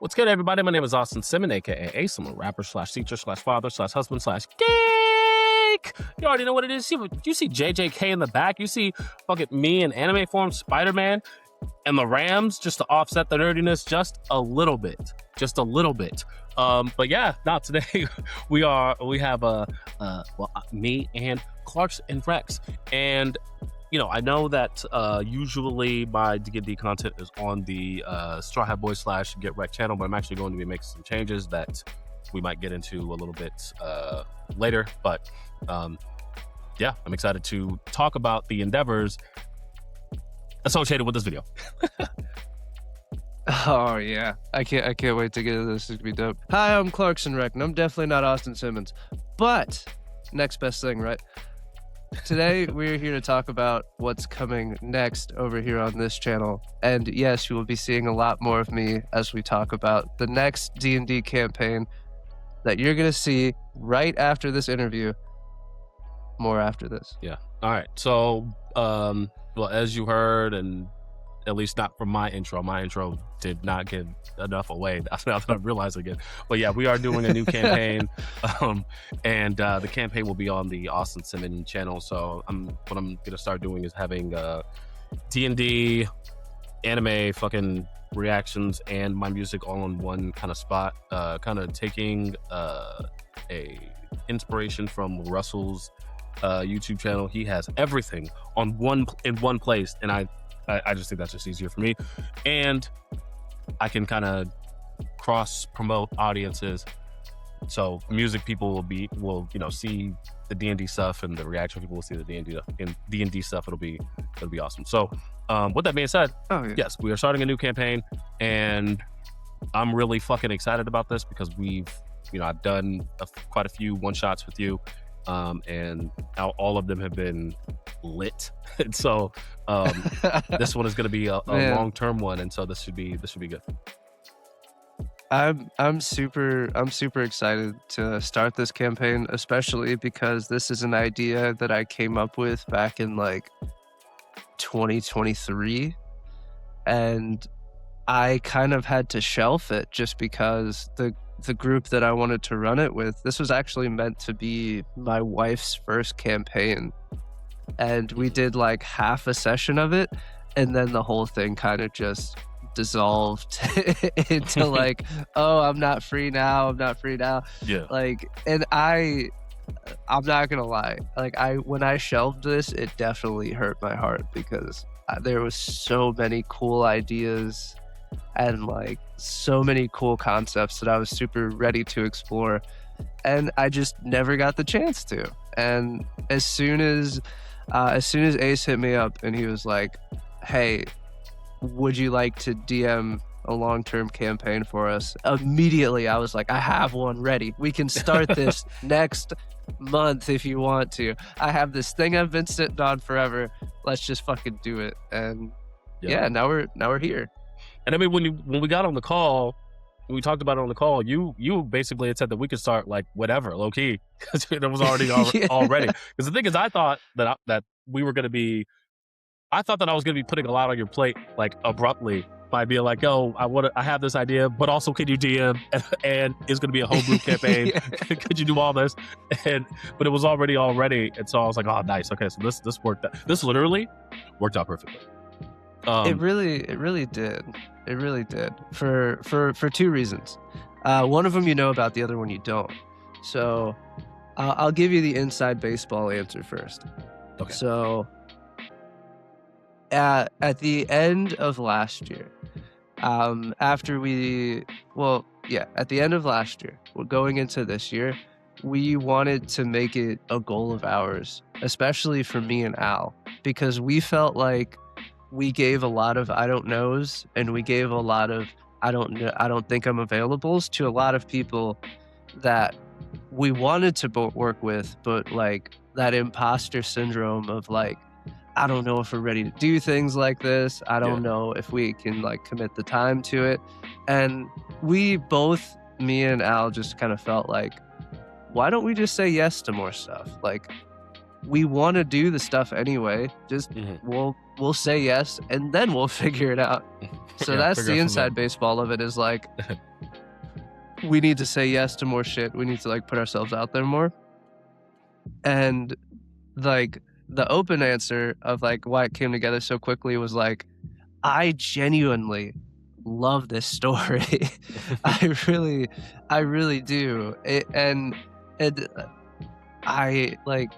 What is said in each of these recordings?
What's good, everybody? My name is Austin Simmons, aka Ace. I'm a rapper slash teacher slash father slash husband slash geek. You already know what it is. You see JJK in the back. You see fucking me in anime form, Spider-Man, and the Rams, just to offset the nerdiness just a little bit. But yeah, today we have me and Clarks and Rex, and I know that usually my D&D content is on the Straw Hat Boys / Get Wrecked channel, but I'm actually going to be making some changes that we might get into a little bit later. But yeah, I'm excited to talk about the endeavors associated with this video. Oh yeah, I can't wait to get into this. It's gonna be dope. Hi, I'm Clarkson Reck, and I'm definitely not Austin Simmons, but next best thing, right? Today we're here to talk about what's coming next over here on this channel, and yes, you will be seeing a lot more of me as we talk about the next D&D campaign that you're gonna see right after this interview. More after this. Yeah. All right. So, well, as you heard, and at least not from my intro did not give enough away. Now that I'm realizing it. But yeah, we are doing a new campaign, and the campaign will be on the Austin Simmons channel. So what I'm gonna start doing is having D&D, anime, fucking reactions, and my music all in one kind of spot. Kind of taking a inspiration from Russell's YouTube channel. He has everything in one place, and I just think that's just easier for me, and I can kind of cross promote audiences. So music people will see the D&D stuff, and the reaction people will see the D&D stuff. It'll be awesome. So with that being said, yes, we are starting a new campaign, and I'm really fucking excited about this because I've done quite a few one shots with you. And all of them have been lit. And so this one is going to be a long-term one, and so this should be good. I'm super excited to start this campaign, especially because this is an idea that I came up with back in like 2023, and I kind of had to shelf it just because the group that I wanted to run it with, this was actually meant to be my wife's first campaign, and we did like half a session of it, and then the whole thing kind of just dissolved into like, oh, I'm not free now. Yeah. Like, and I'm not gonna lie, like when I shelved this, it definitely hurt my heart because there was so many cool ideas and like so many cool concepts that I was super ready to explore, and I just never got the chance to. And as soon as Ace hit me up and he was like, hey, would you like to DM a long-term campaign for us? Immediately I was like, I have one ready. We can start this next month if you want to. I have this thing I've been sitting on forever. Let's just fucking do it. And yeah, now we're here. And I mean, when we got on the call, when we talked about it on the call, you basically had said that we could start like whatever, low key, because it was already already. Because the thing is, I thought that we were going to be, I thought that I was going to be putting a lot on your plate like abruptly by being like, yo, I have this idea, but also can you DM, and it's going to be a whole group campaign. Could you do all this? But it was already, and so I was like, oh, nice. Okay, so this worked out. This literally worked out perfectly. It really did. It really did for two reasons. One of them you know about, the other one you don't. So I'll give you the inside baseball answer first. Okay. So at the end of last year, at the end of last year, we're going into this year, we wanted to make it a goal of ours, especially for me and Al, because we felt like we gave a lot of I don't knows, and we gave a lot of I don't think I'm availables to a lot of people that we wanted to work with, but like that imposter syndrome of like, I don't know if we're ready to do things like this. I don't know if we can like commit the time to it. And we both, me and Al, just kind of felt like, why don't we just say yes to more stuff? Like, we want to do the stuff anyway. Just we'll say yes, and then we'll figure it out. So that's the inside baseball of it, is like, we need to say yes to more shit. We need to like put ourselves out there more. And like the open answer of like why it came together so quickly was like, I genuinely love this story. I really do. And I like,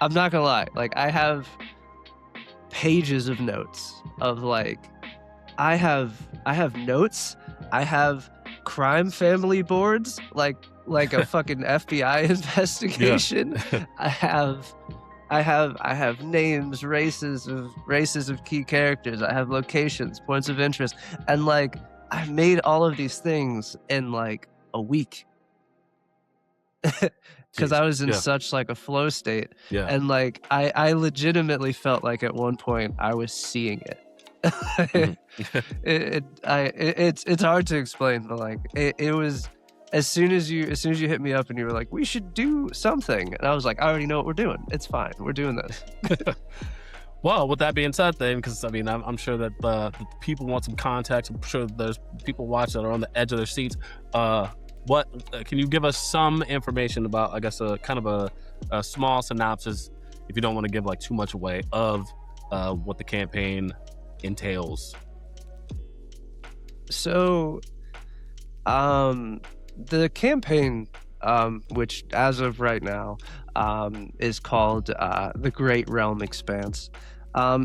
I'm not gonna lie, like I have pages of notes of like, I have notes, I have crime family boards, like a fucking FBI investigation. I have names, races of key characters. I have locations, points of interest, and like I've made all of these things in like a week because I was in such like a flow state. Yeah. And like I legitimately felt like at one point I was seeing it. It's hard to explain, but like it was as soon as you hit me up and you were like, we should do something, and I was like, I already know what we're doing. It's fine. We're doing this. Well, with that being said, then, because I mean, I'm sure that the people want some context. I'm sure there's people watching that are on the edge of their seats. What can you give us some information about? I guess a kind of a small synopsis, if you don't want to give like too much away, of what the campaign entails. So, the campaign, which as of right now is called The Great Realm Expanse,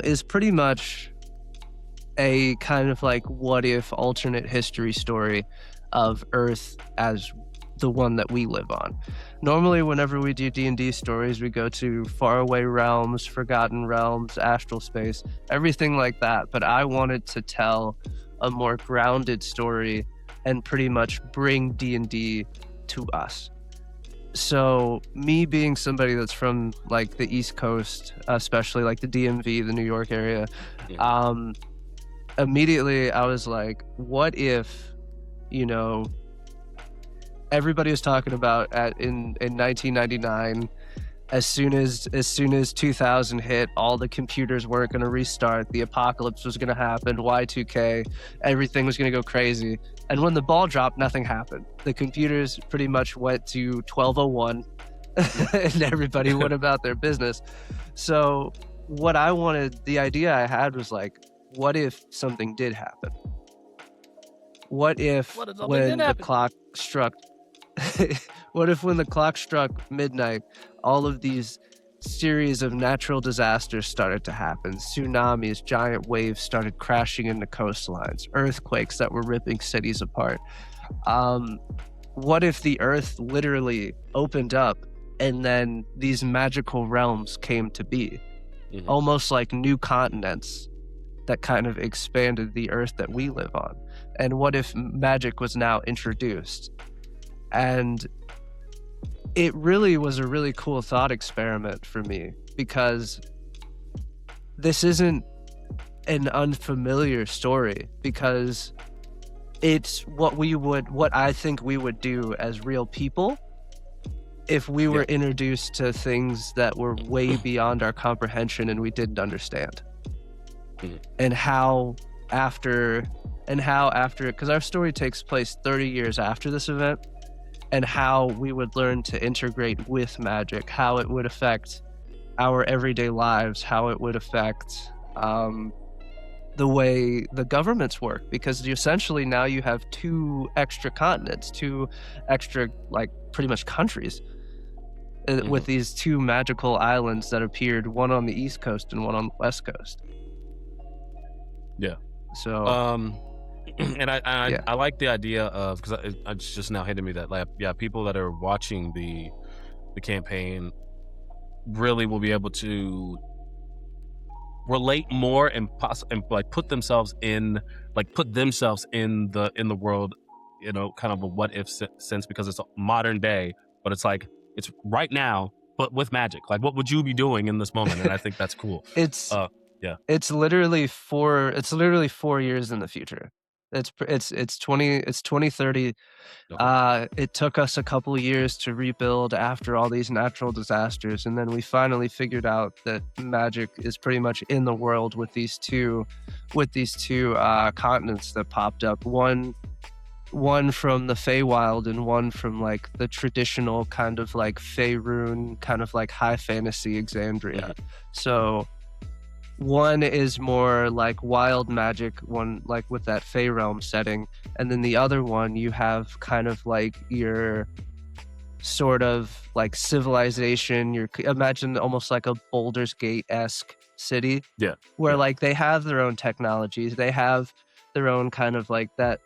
is pretty much a kind of like what if alternate history story of Earth as the one that we live on. Normally, whenever we do D&D stories, we go to faraway realms, forgotten realms, astral space, everything like that. But I wanted to tell a more grounded story and pretty much bring D&D to us. So me being somebody that's from like the East Coast, especially like the DMV, the New York area, immediately I was like, what if, you know, everybody was talking about in 1999, as soon as 2000 hit, all the computers weren't going to restart, the apocalypse was going to happen, Y2K, everything was going to go crazy. And when the ball dropped, nothing happened. The computers pretty much went to 1201 and everybody went about their business. So what I wanted, the idea I had was like, what if something did happen? What if when the clock struck what if when the clock struck midnight, all of these series of natural disasters started to happen? Tsunamis, giant waves started crashing into coastlines, earthquakes that were ripping cities apart. What if the earth literally opened up and then these magical realms came to be? Mm-hmm. Almost like new continents that kind of expanded the earth that we live on. And what if magic was now introduced? And it really was a really cool thought experiment for me, because this isn't an unfamiliar story, because it's what I think we would do as real people if we were introduced to things that were way beyond our comprehension and we didn't understand. Mm-hmm. And how after, because our story takes place 30 years after this event, and how we would learn to integrate with magic, how it would affect our everyday lives, how it would affect the way the governments work, because essentially now you have 2 extra continents, 2 extra, like, pretty much countries, with these 2 magical islands that appeared, one on the East Coast and one on the West Coast. Yeah. So... and I like the idea of, because it's just now hitting me that, like, people that are watching the campaign really will be able to relate more and like put themselves in the world, you know, kind of a what if sense, because it's a modern day, but it's like it's right now, but with magic. Like, what would you be doing in this moment? And I think that's cool. It's literally 4 years in the future. It's 2030. Okay. It took us a couple of years to rebuild after all these natural disasters, and then we finally figured out that magic is pretty much in the world with these two continents that popped up. One one from the Feywild and one from like the traditional kind of like Faerun, kind of like high fantasy Exandria. So one is more like wild magic, one like with that Fey realm setting, and then the other one you have kind of like your sort of like civilization. You're imagine almost like a Baldur's Gate-esque city, where like they have their own technologies, they have their own kind of like that.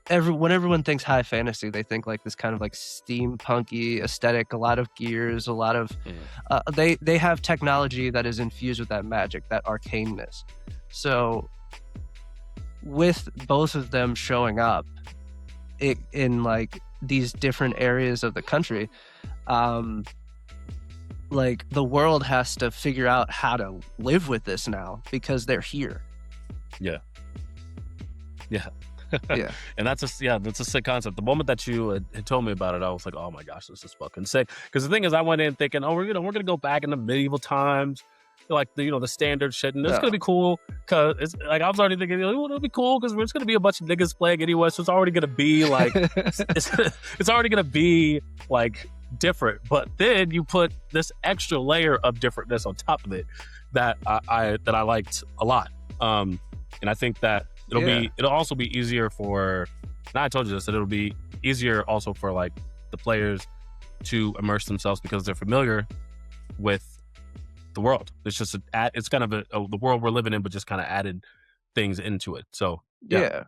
When everyone thinks high fantasy, they think like this kind of like steampunky aesthetic, a lot of gears, a lot of they have technology that is infused with that magic, that arcaneness. So with both of them showing up in like these different areas of the country, like the world has to figure out how to live with this now because they're here. Yeah. Yeah. And that's a sick concept. The moment that you had told me about it, I was like, oh my gosh, this is fucking sick. Because the thing is, I went in thinking, oh, we're gonna go back in the medieval times, like the standard shit, and it's gonna be cool. Cause it's like I was already thinking, it'll be cool because it's gonna be a bunch of niggas playing anyway, so it's already gonna be like it's already gonna be like different. But then you put this extra layer of differentness on top of it that I liked a lot. And I think that it'll also be easier for, and I told you this, that it'll be easier also for like the players to immerse themselves because they're familiar with the world. It's just it's kind of the world we're living in, but just kind of added things into it. So yeah.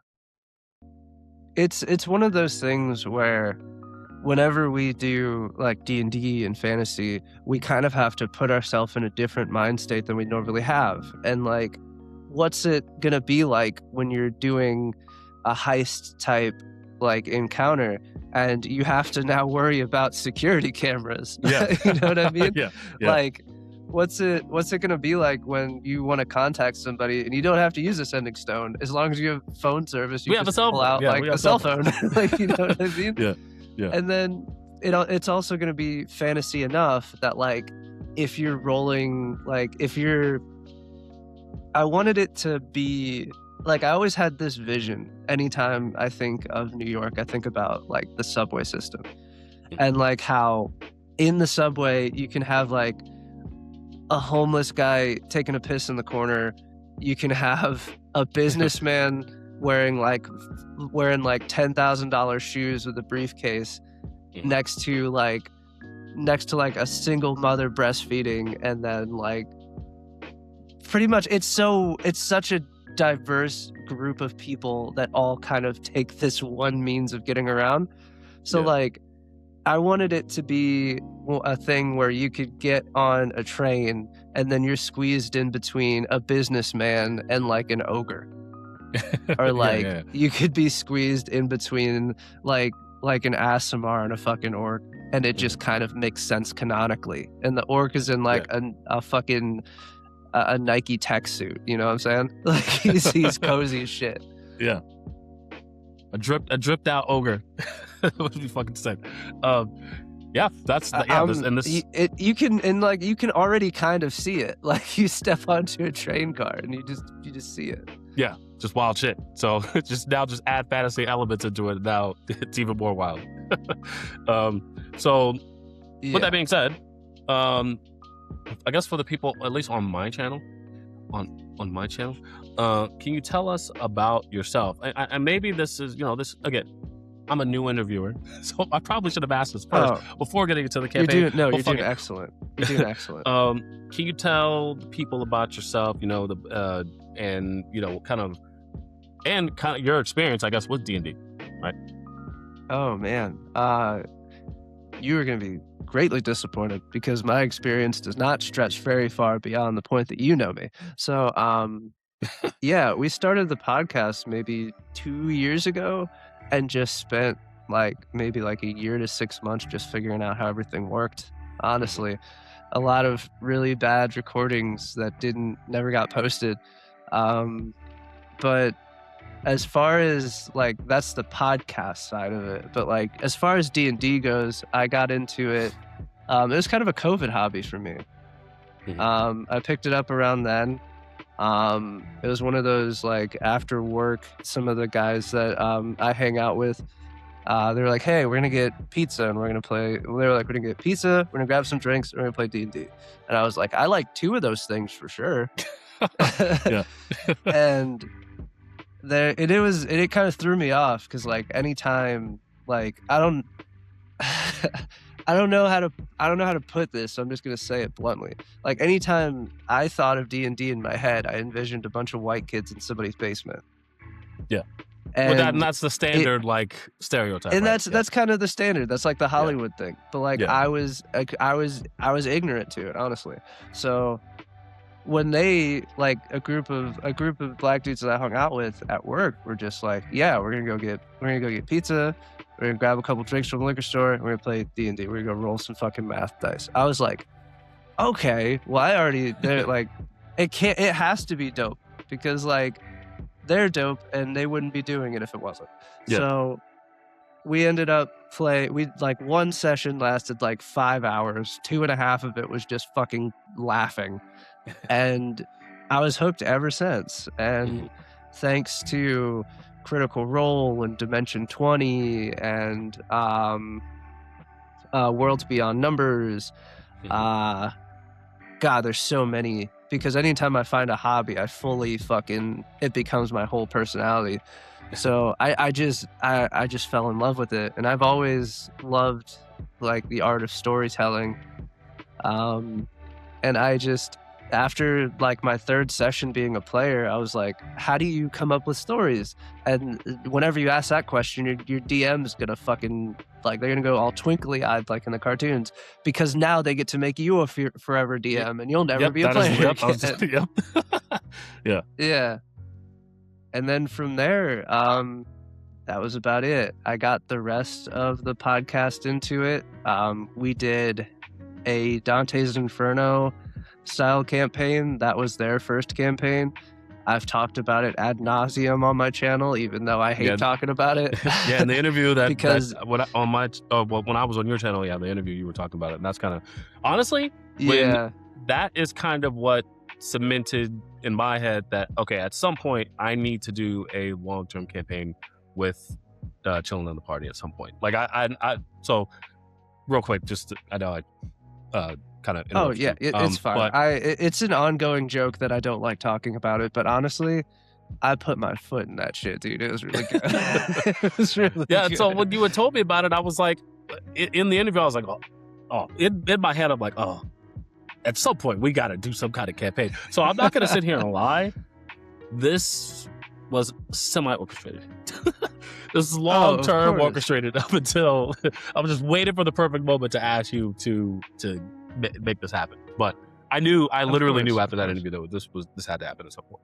It's one of those things where whenever we do like D&D and fantasy, we kind of have to put ourselves in a different mind state than we normally have. And like, what's it gonna be like when you're doing a heist type like encounter and you have to now worry about security cameras? Yeah. You know what I mean? Yeah. Like, what's it gonna be like when you want to contact somebody and you don't have to use a sending stone as long as you have phone service? You just pull out like a cell phone. Like, you know what I mean? Yeah. And then it's also gonna be fantasy enough that like if you're rolling, like I wanted it to be like, I always had this vision. Anytime I think of New York, I think about like the subway system and like how in the subway you can have like a homeless guy taking a piss in the corner. You can have a businessman wearing like $10,000 shoes with a briefcase next to like a single mother breastfeeding, and then like pretty much it's such a diverse group of people that all kind of take this one means of getting around. So like I wanted it to be a thing where you could get on a train and then you're squeezed in between a businessman and like an ogre. Or like you could be squeezed in between like an Aasimar and a fucking orc, and it just kind of makes sense canonically. And the orc is in like a fucking a Nike tech suit, you know what I'm saying? Like he's cozy as shit. Yeah. A dripped out ogre. Would be fucking sick. Yeah, that's you can already kind of see it. Like you step onto a train car and you just see it. Yeah, just wild shit. So just add fantasy elements into it. Now it's even more wild. So with that being said, I guess for the people, at least on my channel, on my channel, can you tell us about yourself? And maybe this is, this again, I'm a new interviewer, so I probably should have asked this first before getting into the campaign. You're doing excellent. You're doing excellent. Can you tell the people about yourself, and kind of your experience, I guess, with D&D, right? Oh man, you are going to be greatly disappointed because my experience does not stretch very far beyond the point that you know me. So, yeah, we started the podcast maybe 2 years ago and just spent maybe a year to 6 months just figuring out how everything worked. Honestly, a lot of really bad recordings that never got posted. But as far as that's the podcast side of it, but as far as D&D goes, I got into it. It was kind of a COVID hobby for me. I picked it up around then. It was one of those like after work, some of the guys that I hang out with, they were like, "Hey, we're gonna get pizza and we're gonna play." They were like, "We're gonna get pizza, we're gonna grab some drinks, and we're gonna play D&D." And I was like, "I like two of those things for sure." Yeah. And it kind of threw me off because like anytime like I don't I don't know how to put this, so I'm just gonna say it bluntly. Like anytime I thought of D&D in my head, I envisioned a bunch of white kids in somebody's basement. Yeah. And Well, that's the standard like stereotype. and right? that's kind of the standard. That's like the Hollywood thing. But like Yeah. I was ignorant to it, honestly. So when they like a group of black dudes that I hung out with at work were just like, yeah, we're gonna go get pizza, we're gonna grab a couple drinks from the liquor store, and we're gonna play D&D, we're gonna go roll some fucking math dice. I was like, okay, well they're like, it has to be dope because like they're dope and they wouldn't be doing it if it wasn't. Yeah. So we ended up one session lasted like 5 hours, 2.5 of it was just fucking laughing. And I was hooked ever since. And thanks to Critical Role and Dimension 20 and Worlds Beyond Numbers, God, there's so many. Because anytime I find a hobby, I fully it becomes my whole personality. So I just fell in love with it, and I've always loved like the art of storytelling. And I just, after like my third session being a player, I was like, how do you come up with stories? And whenever you ask that question, your DM's gonna fucking like, they're gonna go all twinkly eyed like in the cartoons, because now they get to make you a forever DM and you'll never be a player again. Yeah. And then from there, that was about it. I got the rest of the podcast into it. We did a Dante's Inferno style campaign. That was their first campaign. I've talked about it ad nauseum on my channel, even though I hate talking about it. Yeah, in the interview because when I was on your channel, the interview you were talking about it, and that's kind of honestly, that is kind of what cemented in my head that okay, at some point I need to do a long-term campaign with Chillin in the party at some point. Like I so real quick, just I know I kind of it's fine. It's an ongoing joke that I don't like talking about it, but honestly, I put my foot in that shit, dude. It was really good. It was really good. So when you had told me about it, I was like, in the interview, I was like, in my head, I'm like, at some point we got to do some kind of campaign. So I'm not going to sit here and lie. This was semi-orchestrated. This is long-term orchestrated up until I was just waiting for the perfect moment to ask you to make this happen. But I literally knew after that interview that this had to happen at some point.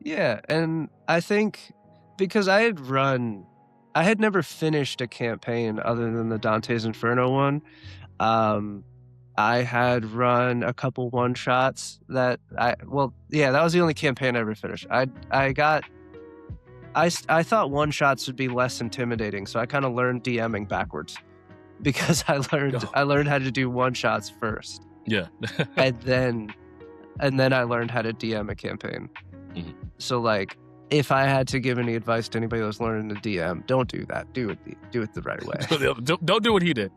Yeah, and I think because I had never finished a campaign other than the Dante's Inferno one. I had run a couple one-shots that that was the only campaign I ever finished. I thought one-shots would be less intimidating, so I kind of learned DMing backwards because I learned how to do one-shots first. Yeah. and then I learned how to DM a campaign. Mm-hmm. So like, if I had to give any advice to anybody that's learning to DM, don't do that. Do it the right way. Don't do what he did.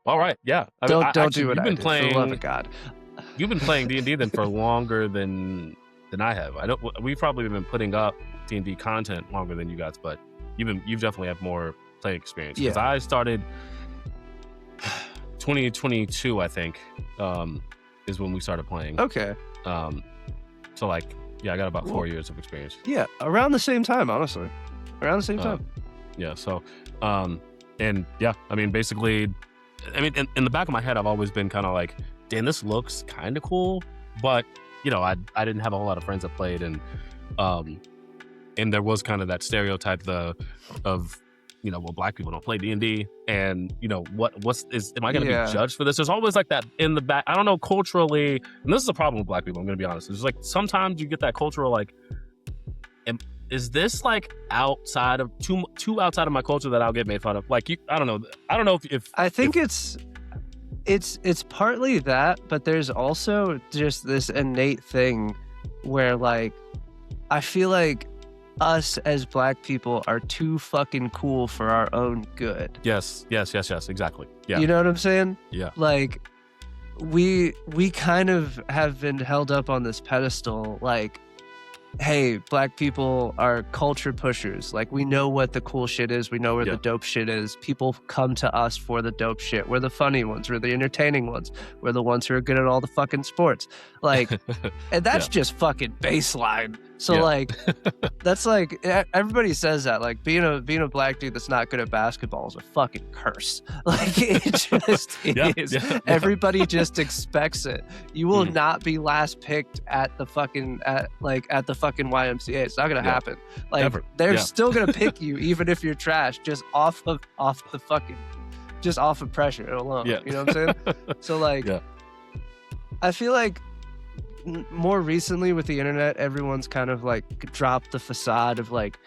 All right, yeah. Don't do what I did, for the love of God. You've been playing D&D then for longer than I have. We've probably been putting up D&D content longer than you guys, but you've definitely had more play experience. Because I started 2022, I think, is when we started playing. Okay. So like, I got about 4 years of experience. Yeah, around the same time, honestly. Around the same time. Yeah. So, basically, in the back of my head, I've always been kind of like, damn, this looks kind of cool, but I didn't have a whole lot of friends that played, and there was kind of that stereotype of black people don't play D&D, and am I going to be judged for this? There's always like that in the back. I don't know, culturally, and this is a problem with black people, I'm going to be honest. It's like sometimes you get that cultural like, is this like outside of too outside of my culture that I'll get made fun of? Like I don't know if I think it's It's partly that, but there's also just this innate thing where like I feel like us as Black people are too fucking cool for our own good. Yes, exactly. Yeah. You know what I'm saying? Yeah. Like we kind of have been held up on this pedestal like, hey, Black people are culture pushers. Like, we know what the cool shit is. We know where the dope shit is. People come to us for the dope shit. We're the funny ones. We're the entertaining ones. We're the ones who are good at all the fucking sports. Like, and that's just fucking baseline. So like, that's like, everybody says that. Like, being a Black dude that's not good at basketball is a fucking curse. Like, it just is. Everybody just expects it. You will not be last picked at the fucking fucking YMCA. It's not gonna happen. Like, they're still gonna pick you even if you're trash, just off of pressure alone. You know what I'm saying? So like, I feel like more recently with the internet, everyone's kind of like dropped the facade of like,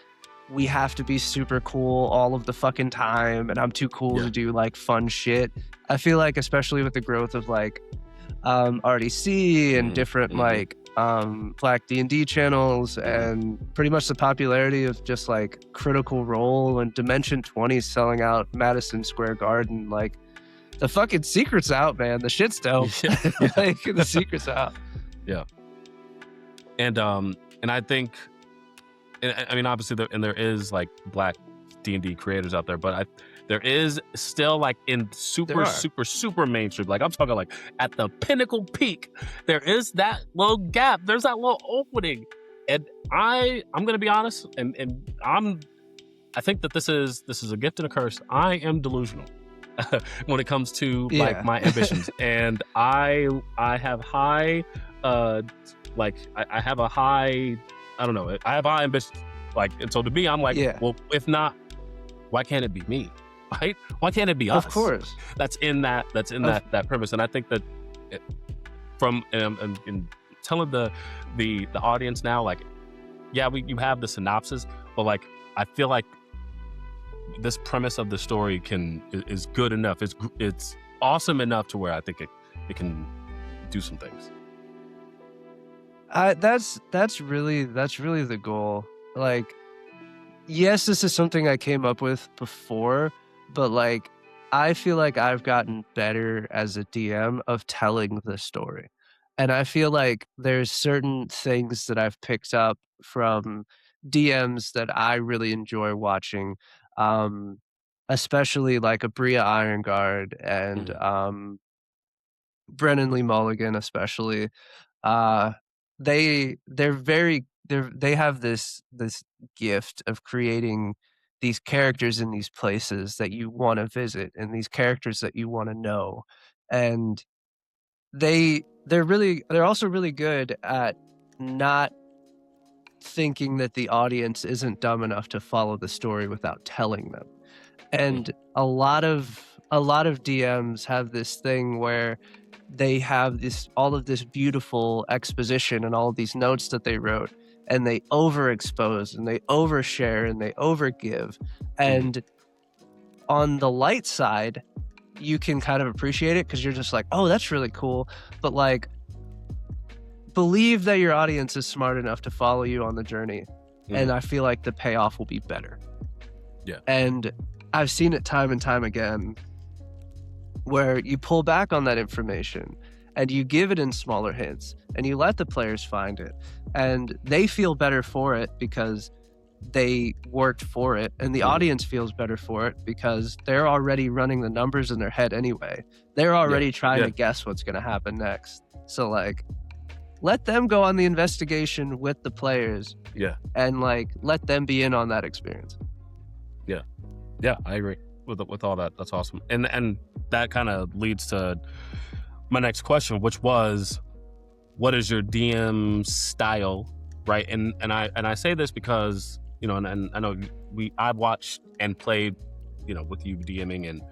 we have to be super cool all of the fucking time, and I'm too cool to do like fun shit. I feel like, especially with the growth of like RDC and different like Black D&D channels, and pretty much the popularity of just like Critical Role and Dimension 20 selling out Madison Square Garden, like, the fucking secret's out, man. The shit's dope. Like, the secret's out. Yeah. And I think, I mean, obviously there is like Black D&D creators out there, but there is still like in super mainstream, like I'm talking like at the pinnacle peak, there is that little gap, there's that little opening. And I'm gonna be honest, and I think that this is a gift and a curse. I am delusional when it comes to like my ambitions. And I have high like I have a high, I don't know, I have high ambitions. Like, and so to me, I'm like, well, if not, why can't it be me? Right? Why can't it be us? Of course. That's in that premise. And I think that from in telling the audience now, like, you have the synopsis, but like, I feel like this premise of the story is good enough. It's awesome enough to where I think it can do some things. That's really the goal. Like, yes, this is something I came up with before, but like, I feel like I've gotten better as a DM of telling the story. And I feel like there's certain things that I've picked up from DMs that I really enjoy watching, especially like Abria Ironguard and Brennan Lee Mulligan, especially. They have this gift of creating these characters in these places that you want to visit, and these characters that you want to know. And they're also really good at not thinking that the audience isn't dumb enough to follow the story without telling them. And a lot of DMs have this thing where they have all of this beautiful exposition and all of these notes that they wrote, and they overexpose and they overshare and they overgive. And on the light side, you can kind of appreciate it because you're just like, oh, that's really cool. But like, believe that your audience is smart enough to follow you on the journey. And I feel like the payoff will be better. Yeah. And I've seen it time and time again, where you pull back on that information and you give it in smaller hints and you let the players find it, and they feel better for it because they worked for it, and the audience feels better for it because they're already running the numbers in their head anyway. They're already trying to guess what's going to happen next. So like, let them go on the investigation with the players. And like, let them be in on that experience. Yeah, I agree with all that. That's awesome. And that kind of leads to my next question, which was, what is your DM style, right? And I say this because, you know, and I know I've watched and played, you know, with you DMing, and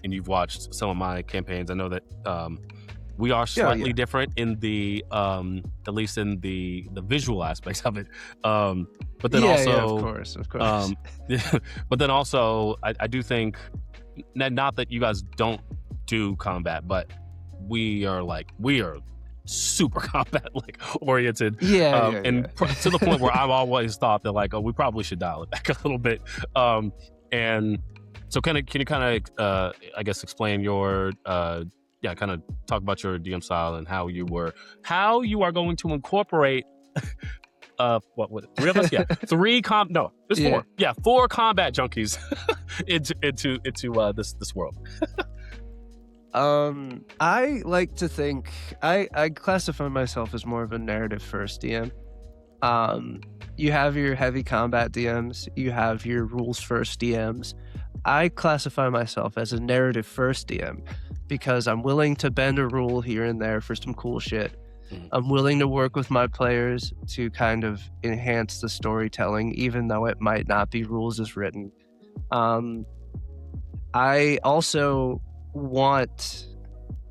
you've watched some of my campaigns. I know that we are slightly different in the at least in the visual aspects of it. But then also, of course. But then also, I do think, not that you guys don't do combat, but we are super combat oriented. And to the point where I've always thought that we probably should dial it back a little bit. And so can you kind of I guess explain your kind of talk about your DM style and how you are going to incorporate three of us? Yeah. Four combat junkies into this world. I like to think I classify myself as more of a narrative first DM. You have your heavy combat DMs, you have your rules first DMs. I classify myself as a narrative first DM because I'm willing to bend a rule here and there for some cool shit. I'm willing to work with my players to kind of enhance the storytelling, even though it might not be rules as written. I also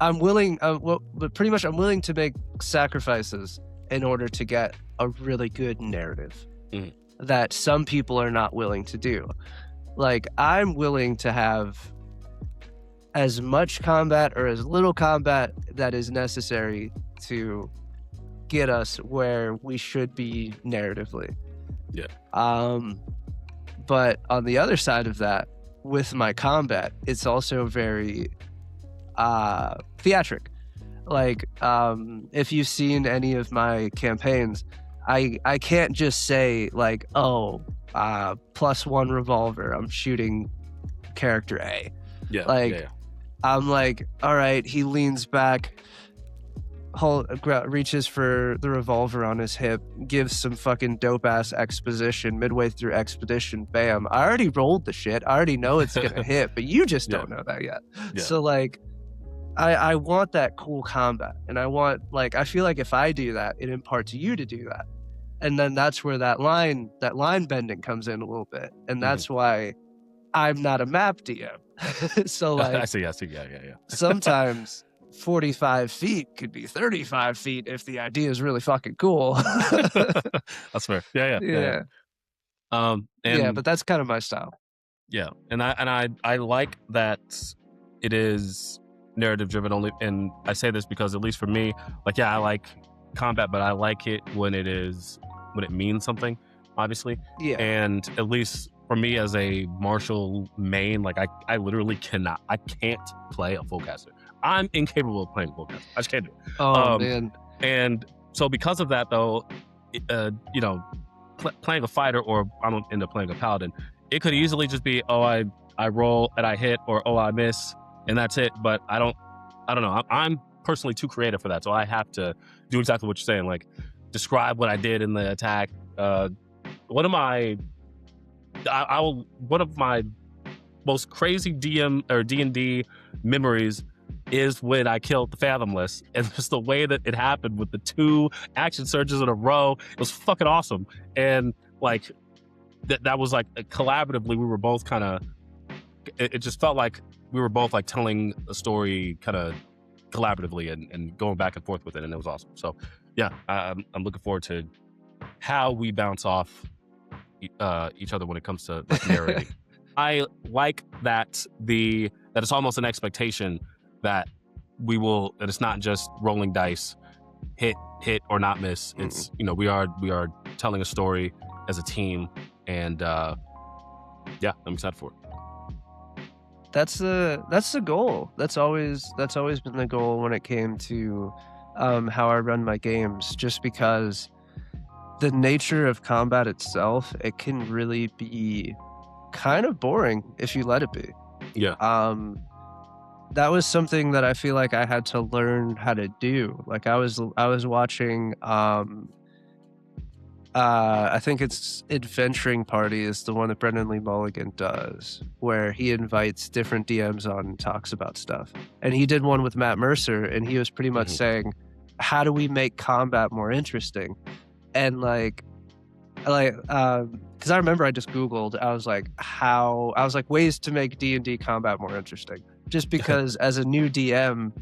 I'm willing to make sacrifices in order to get a really good narrative that some people are not willing to do. Like, I'm willing to have as much combat or as little combat that is necessary to get us where we should be narratively. Yeah. But on the other side of that, with my combat, it's also very theatric. Like, if you've seen any of my campaigns, I can't just say like, +1 revolver, I'm shooting character A. I'm like, all right, he leans back, reaches for the revolver on his hip, gives some fucking dope ass exposition. Midway through exposition, bam, I already rolled the shit, I already know it's gonna hit, but you just don't know that yet. So like, I want that cool combat, and I feel like if I do that, it imparts you to do that, and then that's where that line bending comes in a little bit, and that's why I'm not a map DM. So like, I see, yeah. Sometimes 45 feet could be 35 feet if the idea is really fucking cool. That's fair. Yeah. But that's kind of my style. Yeah, and I like that it is narrative driven only, and I say this because at least for me, I like combat, but I like it when it means something, obviously. Yeah. And at least for me as a martial main, I literally can't play a full caster. I'm incapable of playing full caster. I just can't do it. Oh man. And so because of that though, playing a fighter, or I don't end up playing a paladin, it could easily just be, I roll and I hit, or I miss and that's it. But I don't know. I'm personally too creative for that, so I have to do exactly what you're saying, like describe what I did in the attack. One of my most crazy DM or D&D memories is when I killed the Fathomless, and just the way that it happened with the 2 action surges in a row, it was fucking awesome. And like that was like collaboratively, we were both kind of, it just felt like we were both like telling a story kind of collaboratively and going back and forth with it, and it was awesome. So yeah, I'm looking forward to how we bounce off each other when it comes to narrating. I like that it's almost an expectation that that it's not just rolling dice, hit or not miss. It's we are telling a story as a team, and I'm excited for it. That's the goal. That's always been the goal when it came to how I run my games, just because the nature of combat itself, it can really be kind of boring if you let it be. Yeah. That was something that I feel like I had to learn how to do. Like I was watching I think it's Adventuring Party is the one that Brendan Lee Mulligan does, where he invites different DMs on and talks about stuff. And he did one with Matt Mercer, and he was pretty much saying, how do we make combat more interesting? And because I remember I just Googled, I was like ways to make D&D combat more interesting. Just because as a new DM,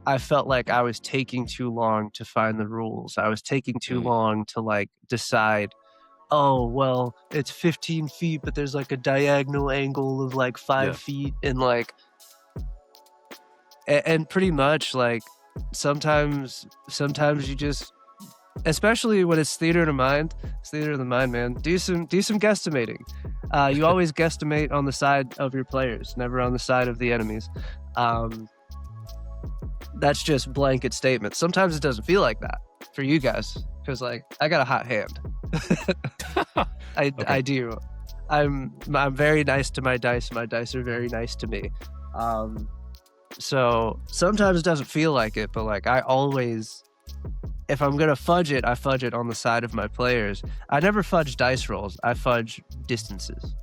I felt like I was taking too long to find the rules. I was taking too long to decide, oh, well, it's 15 feet, but there's like a diagonal angle of 5 feet. And and pretty much like sometimes you just, especially when it's theater of the mind, man. Do some guesstimating. You always guesstimate on the side of your players, never on the side of the enemies. That's just blanket statement. Sometimes it doesn't feel like that for you guys because like I got a hot hand. I do. I'm very nice to my dice. My dice are very nice to me. So sometimes it doesn't feel like it, but like I always, if I'm gonna fudge it, I fudge it on the side of my players. I never fudge dice rolls. I fudge distances.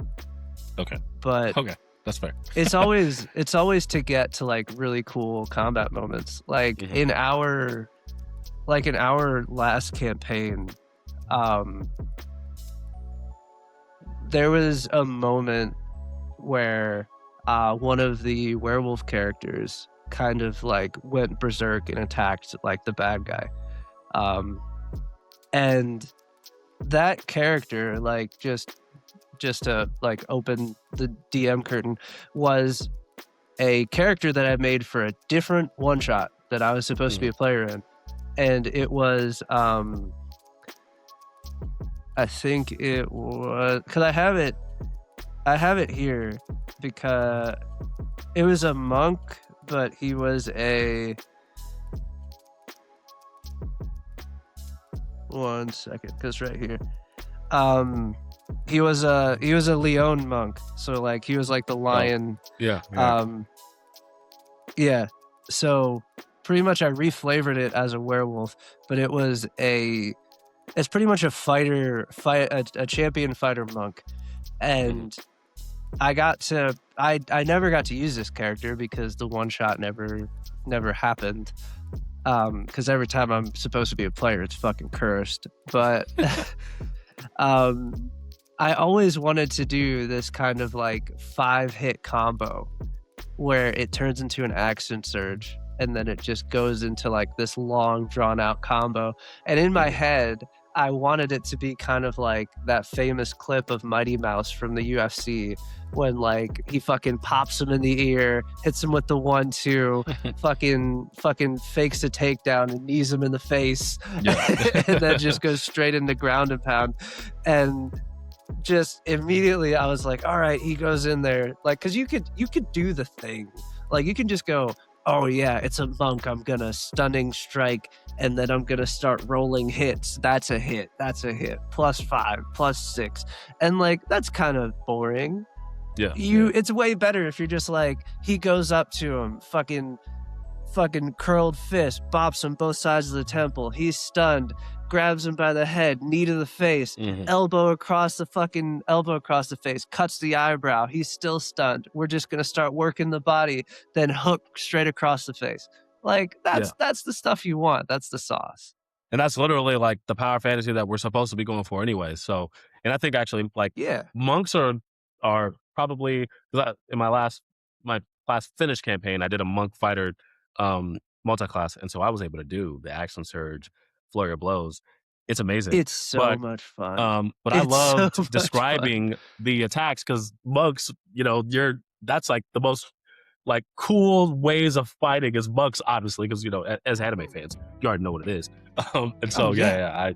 Okay. But okay, that's fair. it's always to get to like really cool combat moments. Like in our last campaign, there was a moment where one of the werewolf characters kind of like went berserk and attacked like the bad guy. And that character, like just to like open the DM curtain, was a character that I made for a different one shot that I was supposed to be a player in. And it was I think it was, because I have it here, because it was a monk, but he was a, one second, because right here, he was a Leon monk, so like he was like the lion. Yeah. Yeah. So pretty much I reflavored it as a werewolf, but it's pretty much a champion fighter monk. And I never got to use this character because the one shot never happened. Because every time I'm supposed to be a player, it's fucking cursed. But I always wanted to do this kind of like 5-hit combo where it turns into an action surge and then it just goes into like this long drawn out combo. And in my head, I wanted it to be kind of like that famous clip of Mighty Mouse from the UFC when like he fucking pops him in the ear, hits him with the 1-2, fucking fakes a takedown and knees him in the face, and then just goes straight into ground and pound. And just immediately I was like, all right, he goes in there, like, because you could do the thing, like you can just go, oh yeah, it's a monk, I'm gonna stunning strike and then I'm gonna start rolling hits. That's a hit, +5, +6, and like that's kind of boring. It's way better if you're just like, he goes up to him, fucking curled fist, bops him both sides of the temple, he's stunned, grabs him by the head, knee to the face, elbow across the face, cuts the eyebrow, he's still stunned, we're just gonna start working the body, then hook straight across the face. Like that's the stuff you want. That's the sauce. And that's literally like the power fantasy that we're supposed to be going for anyway. So, and I think actually like monks are probably, in my last Finnish campaign, I did a monk fighter multi-class, and so I was able to do the action surge, flurry of blows. It's amazing. It's so much fun. But I loved describing the attacks because monks, that's like the most like cool ways of fighting is monks, obviously, because as anime fans, you already know what it is. And so I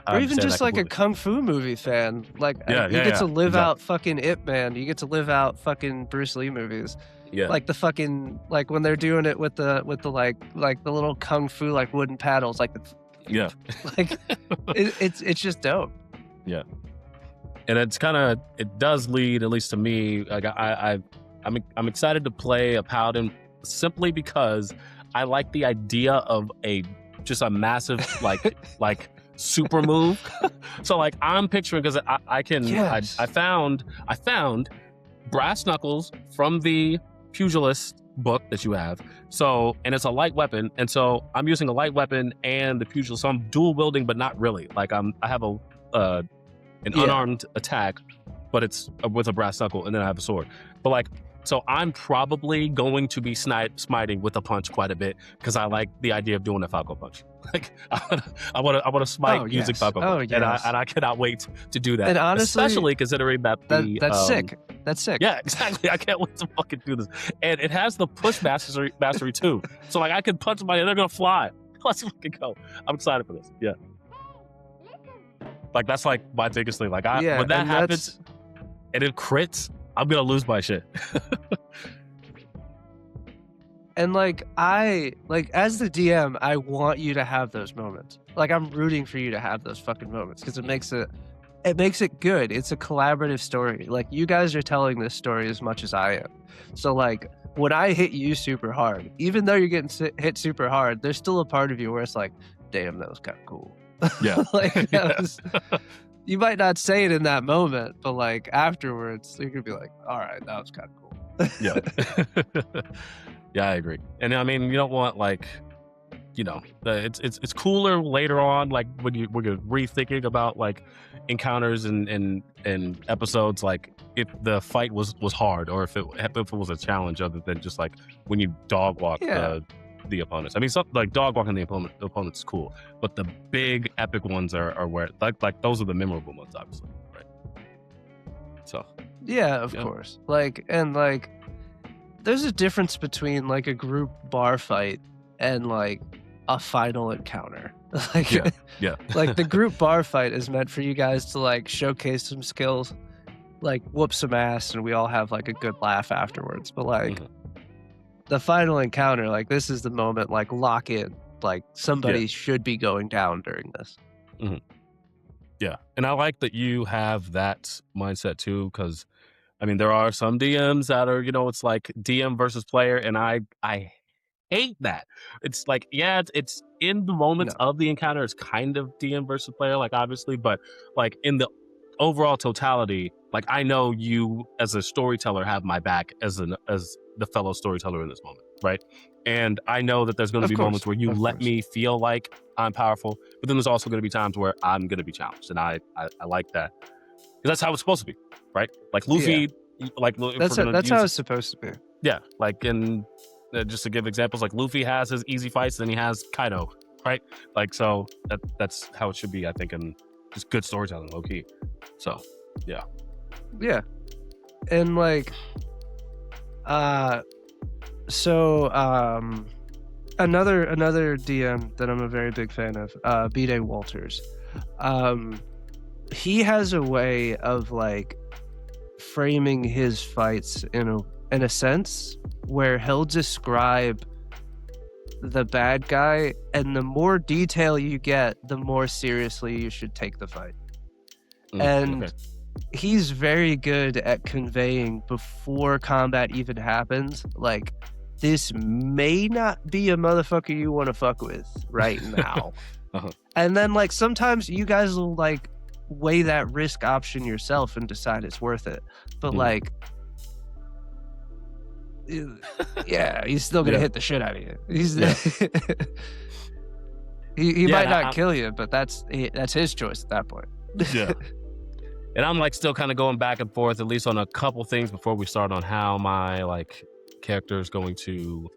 or even just like a kung fu movie fan, like you get to live out fucking Ip Man, you get to live out fucking Bruce Lee movies. Yeah. Like the fucking, like when they're doing it with the like the little kung fu like wooden paddles, like like it's just dope. Yeah. And it does lead, at least to me, like I'm excited to play a paladin simply because I like the idea of just a massive like super move. So like I'm picturing, because I found brass knuckles from the pugilist book that you have. So, and it's a light weapon, and so I'm using a light weapon and the pugilist. So I'm dual wielding, but not really. Like I have an unarmed attack, but it's with a brass knuckle, and then I have a sword. But like So I'm probably going to be smiting with a punch quite a bit because I like the idea of doing a Falco punch. Like I want to smite using Falco punch, and I cannot wait to do that. And honestly, especially considering that that's sick. That's sick. Yeah, exactly. I can't wait to fucking do this, and it has the push mastery too. So like I can punch somebody and they're gonna fly. Let's fucking go. I'm excited for this. Yeah. Like that's like my biggest thing. Like when that happens and it crits, I'm gonna lose my shit. And like as the DM, I want you to have those moments. Like I'm rooting for you to have those fucking moments because it makes it good. It's a collaborative story. Like you guys are telling this story as much as I am. So like when I hit you super hard, even though you're getting hit super hard, there's still a part of you where it's like, damn, that was kind of cool. Yeah. Like that was, you might not say it in that moment, but like afterwards, you could be like, all right, that was kind of cool. Yeah. Yeah, I agree. And I mean, you don't want like, it's cooler later on, like when you're rethinking about like encounters and episodes, like if the fight was hard or if it was a challenge other than just like when you dog walk the opponents. I mean, something like dog walking the opponents is cool, but the big epic ones are where like those are the memorable ones, obviously, right? So yeah, of course. Like and like there's a difference between like a group bar fight and like a final encounter. Like like the group bar fight is meant for you guys to like showcase some skills, like whoop some ass, and we all have like a good laugh afterwards. But like the final encounter, like this is the moment, like lock in, like somebody should be going down during this. Yeah, and I like that you have that mindset too, because I mean there are some DMs that are, it's like DM versus player, and I hate that. It's like, it's in the moments of the encounter, it's kind of DM versus player, like obviously, but like in the overall totality, like I know you as a storyteller have my back as the fellow storyteller in this moment, right? And I know that there's going to be moments where you let me feel like I'm powerful, but then there's also going to be times where I'm going to be challenged, and I like that because that's how it's supposed to be, right? Like Luffy, like that's how it's supposed to be. Yeah, like in just to give examples, like Luffy has his easy fights, then he has Kaido, right? Like so that's how it should be, I think, and just good storytelling, low key. So yeah, and like another DM that I'm a very big fan of, B-Day Walters. He has a way of like framing his fights in a sense where he'll describe the bad guy, and the more detail you get, the more seriously you should take the fight. And he's very good at conveying before combat even happens, like, this may not be a motherfucker you want to fuck with right now. And then like sometimes you guys will like weigh that risk option yourself and decide it's worth it, but like he's still gonna hit the shit out of you. He's he might not kill you, but that's his choice at that point. And I'm like still kind of going back and forth, at least on a couple things before we start, on how my like character is going to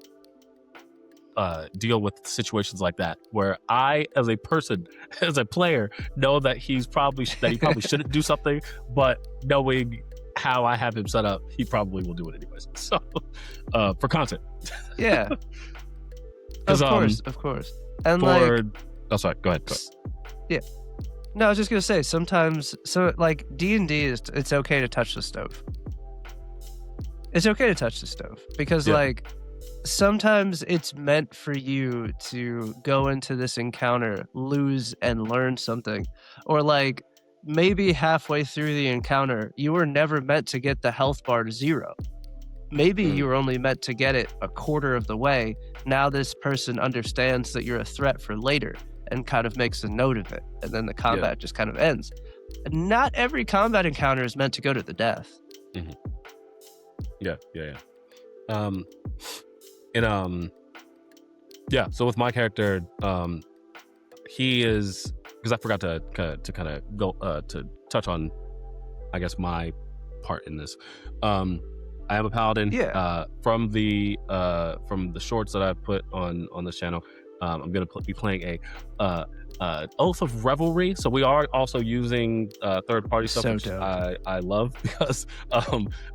deal with situations like that, where I, as a person, as a player, know that he probably shouldn't do something, but knowing how I have him set up, he probably will do it anyways. So, for content. Yeah. Of course. And oh, sorry. Go ahead. Yeah. No, I was just gonna say, sometimes, so like D&D it's okay to touch the stove. It's okay to touch the stove because like sometimes it's meant for you to go into this encounter, lose and learn something, or like maybe halfway through the encounter, you were never meant to get the health bar to 0. Maybe you were only meant to get it a quarter of the way. Now this person understands that you're a threat for later and kind of makes a note of it. And then the combat just kind of ends. Not every combat encounter is meant to go to the death. Yeah. So with my character, he is, because I forgot to kind of go to touch on, I guess, my part in this. I am a paladin. Yeah. From the shorts that I've put on this channel, I'm gonna be playing a Oath of Revelry. So we are also using third party stuff, So which dope. I love because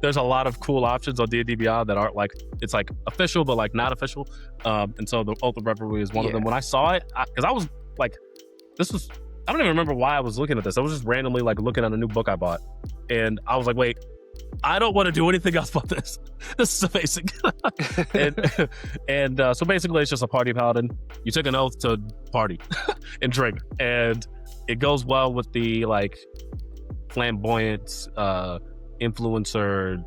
there's a lot of cool options on D&D Beyond that aren't like, it's like official but like not official. And so the Oath of Revelry is one of them. When I saw it, because I was like, this was, I don't even remember why I was looking at this. I was just randomly like looking at a new book I bought, and I was like, wait, I don't want to do anything else but this. This is amazing. and so basically it's just a party paladin. You took an oath to party and drink, and it goes well with the like flamboyant influencer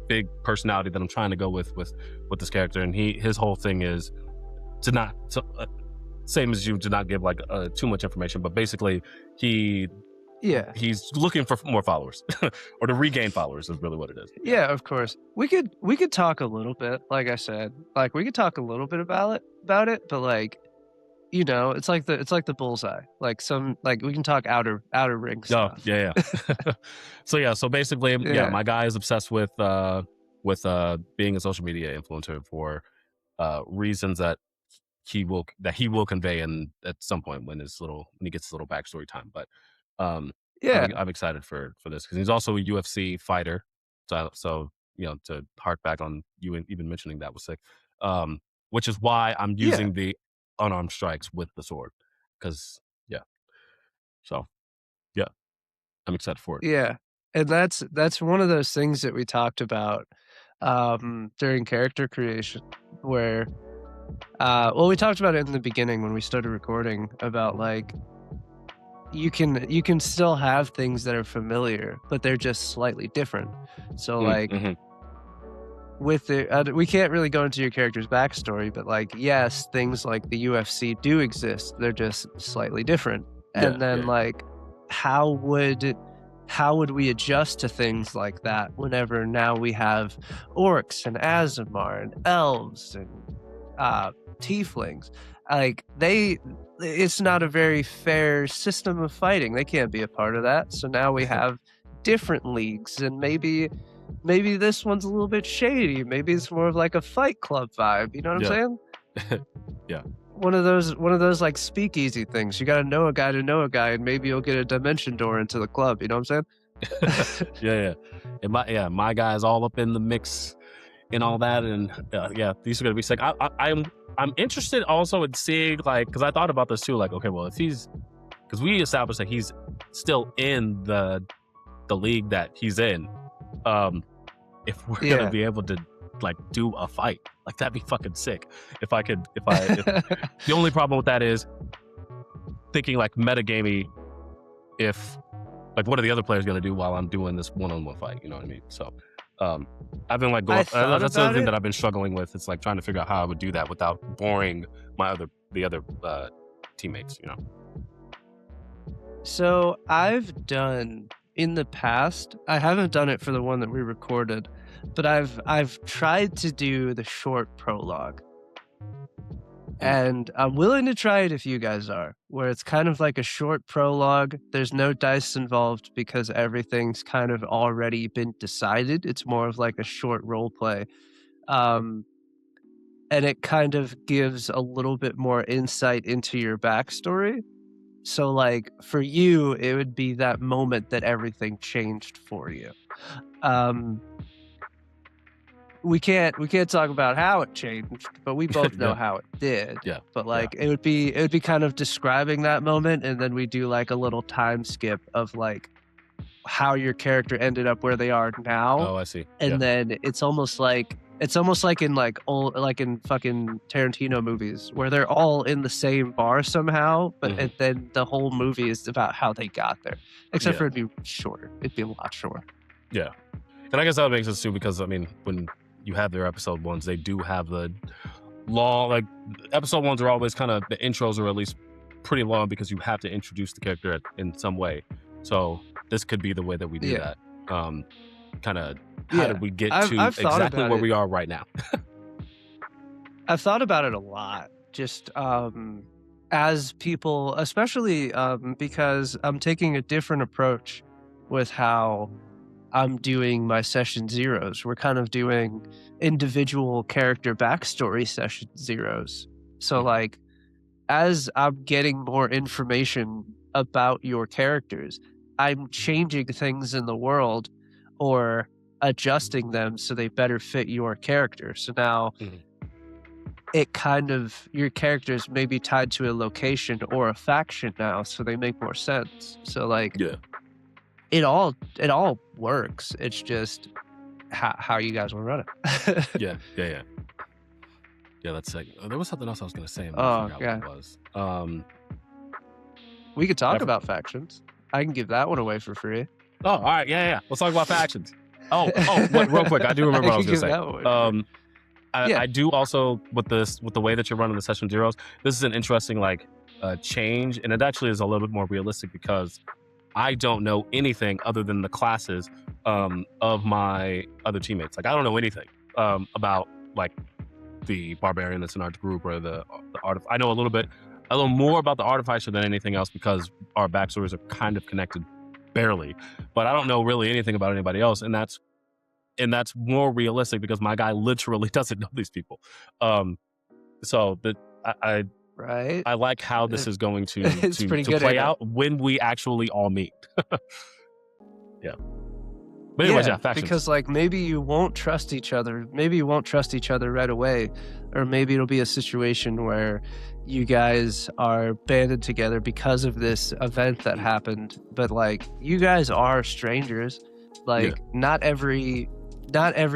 big personality that I'm trying to go with this character. And his whole thing is to not same as you, to not give like too much information, but basically he's looking for more followers or to regain followers is really what it is. Yeah, of course. We could talk a little bit, like I said. Like we could talk a little bit about it, but like, you know, it's like the bullseye. Like we can talk outer ring stuff. Yeah. So basically, my guy is obsessed with being a social media influencer for reasons that he will convey in at some point when he gets his little backstory time. But I'm excited for this because he's also a UFC fighter. So you know, to hark back on you even mentioning that was sick. Which is why I'm using the unarmed strikes with the sword, because I'm excited for it. Yeah, and that's one of those things that we talked about during character creation, where we talked about it in the beginning when we started recording about like you can still have things that are familiar, but they're just slightly different. So like with it, we can't really go into your character's backstory, but like, yes, things like the UFC do exist. They're just slightly different. And then like, how would we adjust to things like that whenever now we have orcs and Azamar and elves and tieflings? Like it's not a very fair system of fighting. They can't be a part of that. So now we have different leagues, and maybe this one's a little bit shady. Maybe it's more of like a Fight Club vibe. You know what I'm saying? Yeah. One of those like speakeasy things. You got to know a guy to know a guy, and maybe you'll get a dimension door into the club. You know what I'm saying? Yeah. And my guy's all up in the mix and all that. And these are gonna be sick. I'm interested also in seeing, like, because I thought about this too. Like, okay, well, because we established that he's still in the league that he's in. If we're gonna be able to like do a fight, like that'd be fucking sick. If the only problem with that is thinking like metagamey. If like, what are the other players gonna do while I'm doing this one-on-one fight? You know what I mean? So I've been like that's the other thing that I've been struggling with. It's like trying to figure out how I would do that without boring the other teammates, you know. So I've done in the past, I haven't done it for the one that we recorded, but I've tried to do the short prologue. And I'm willing to try it if you guys are, where it's kind of like a short prologue. There's no dice involved because everything's kind of already been decided. It's more of like a short role play. And it kind of gives a little bit more insight into your backstory. So like for you, it would be that moment that everything changed for you. We can't talk about how it changed, but we both know how it did. Yeah. But like it would be kind of describing that moment, and then we do like a little time skip of like how your character ended up where they are now. Oh, I see. And then it's almost like in like old, like in fucking Tarantino movies where they're all in the same bar somehow, but and then the whole movie is about how they got there. Except for it'd be shorter. It'd be a lot shorter. Yeah. And I guess that makes sense too, because I mean, when you have their episode ones, they do have the long, like episode ones are always kind of, the intros are at least pretty long because you have to introduce the character in some way. So this could be the way that we do that. Kind of how did we get to exactly where we are right now? I've thought about it a lot, just as people, especially because I'm taking a different approach with how I'm doing my session zeros. We're kind of doing individual character backstory session zeros. So like, as I'm getting more information about your characters, I'm changing things in the world or adjusting them so they better fit your character. So now it kind of, your characters may be tied to a location or a faction now, so they make more sense. So like, it all works. It's just how you guys will run it. Yeah, that's sick. There was something else I was gonna say, and Oh, I forgot yeah. what it was. We could talk about factions. I can give that one away for free. Oh, all right, yeah. Let's talk about factions. Wait, real quick, I do remember what I was gonna say. I do also with the way that you're running the session zeros. This is an interesting change, and it actually is a little bit more realistic because I don't know anything other than the classes of my other teammates. Like I don't know anything about like the barbarian that's in our group or the artificer. I know a little more about the artificer than anything else because our backstories are kind of connected, barely. But I don't know really anything about anybody else, and that's more realistic because my guy literally doesn't know these people. So that I like how this is going to play out when we actually all meet. Yeah. But anyways, factions. Because like maybe you won't trust each other. Maybe you won't trust each other right away, or maybe it'll be a situation where you guys are banded together because of this event that happened. But like you guys are strangers. Like not every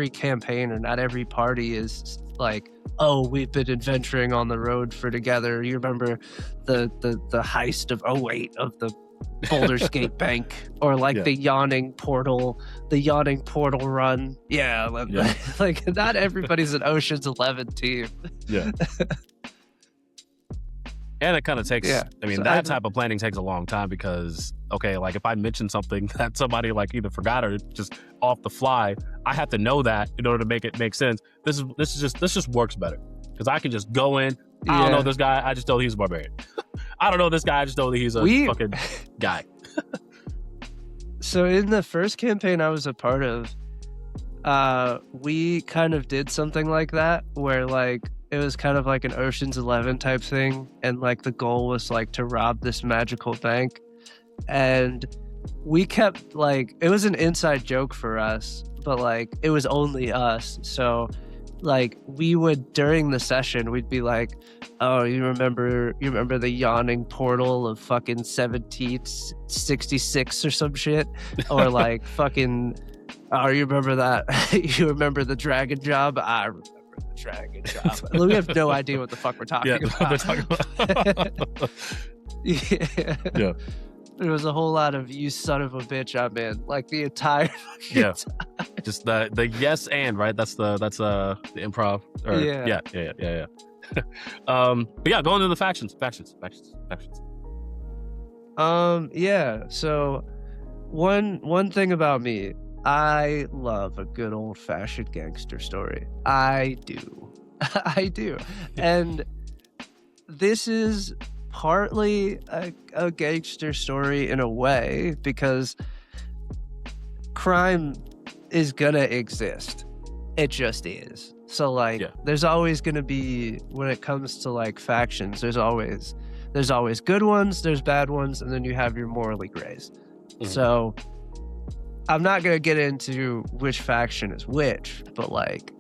campaign or not every party is like, oh, we've been adventuring on the road for together. You remember the heist of 08 of the Boulder's Gate Bank, or like the yawning portal run. Like not everybody's an Ocean's 11 team. And it kind of takes, that type of planning takes a long time because, okay, like if I mention something that somebody like either forgot or just off the fly, I have to know that in order to make it make sense. This just works better because I can just go in. I don't know this guy. I just know he's a barbarian. I don't know this guy. I just know that he's a fucking guy. So in the first campaign I was a part of, we kind of did something like that where like, it was kind of like an Ocean's 11 type thing. And like the goal was like to rob this magical bank. And we kept like, it was an inside joke for us, but like it was only us. So like we would, during the session, we'd be like, oh, you remember the yawning portal of fucking 1766 or some shit? Or like fucking, oh, you remember that? You remember the dragon job? I remember the dragon job. We have no idea what the fuck we're talking about. Yeah. There was a whole lot of "you son of a bitch, I'm in," like the entire fucking time. Just the yes and right. That's the improv. Yeah. But yeah, going to the factions. So one thing about me, I love a good old fashioned gangster story. I do. And this is partly a gangster story in a way because crime is gonna exist. It just is. So like there's always gonna be, when it comes to like factions, there's always good ones, there's bad ones, and then you have your morally grays. So I'm not gonna get into which faction is which, but like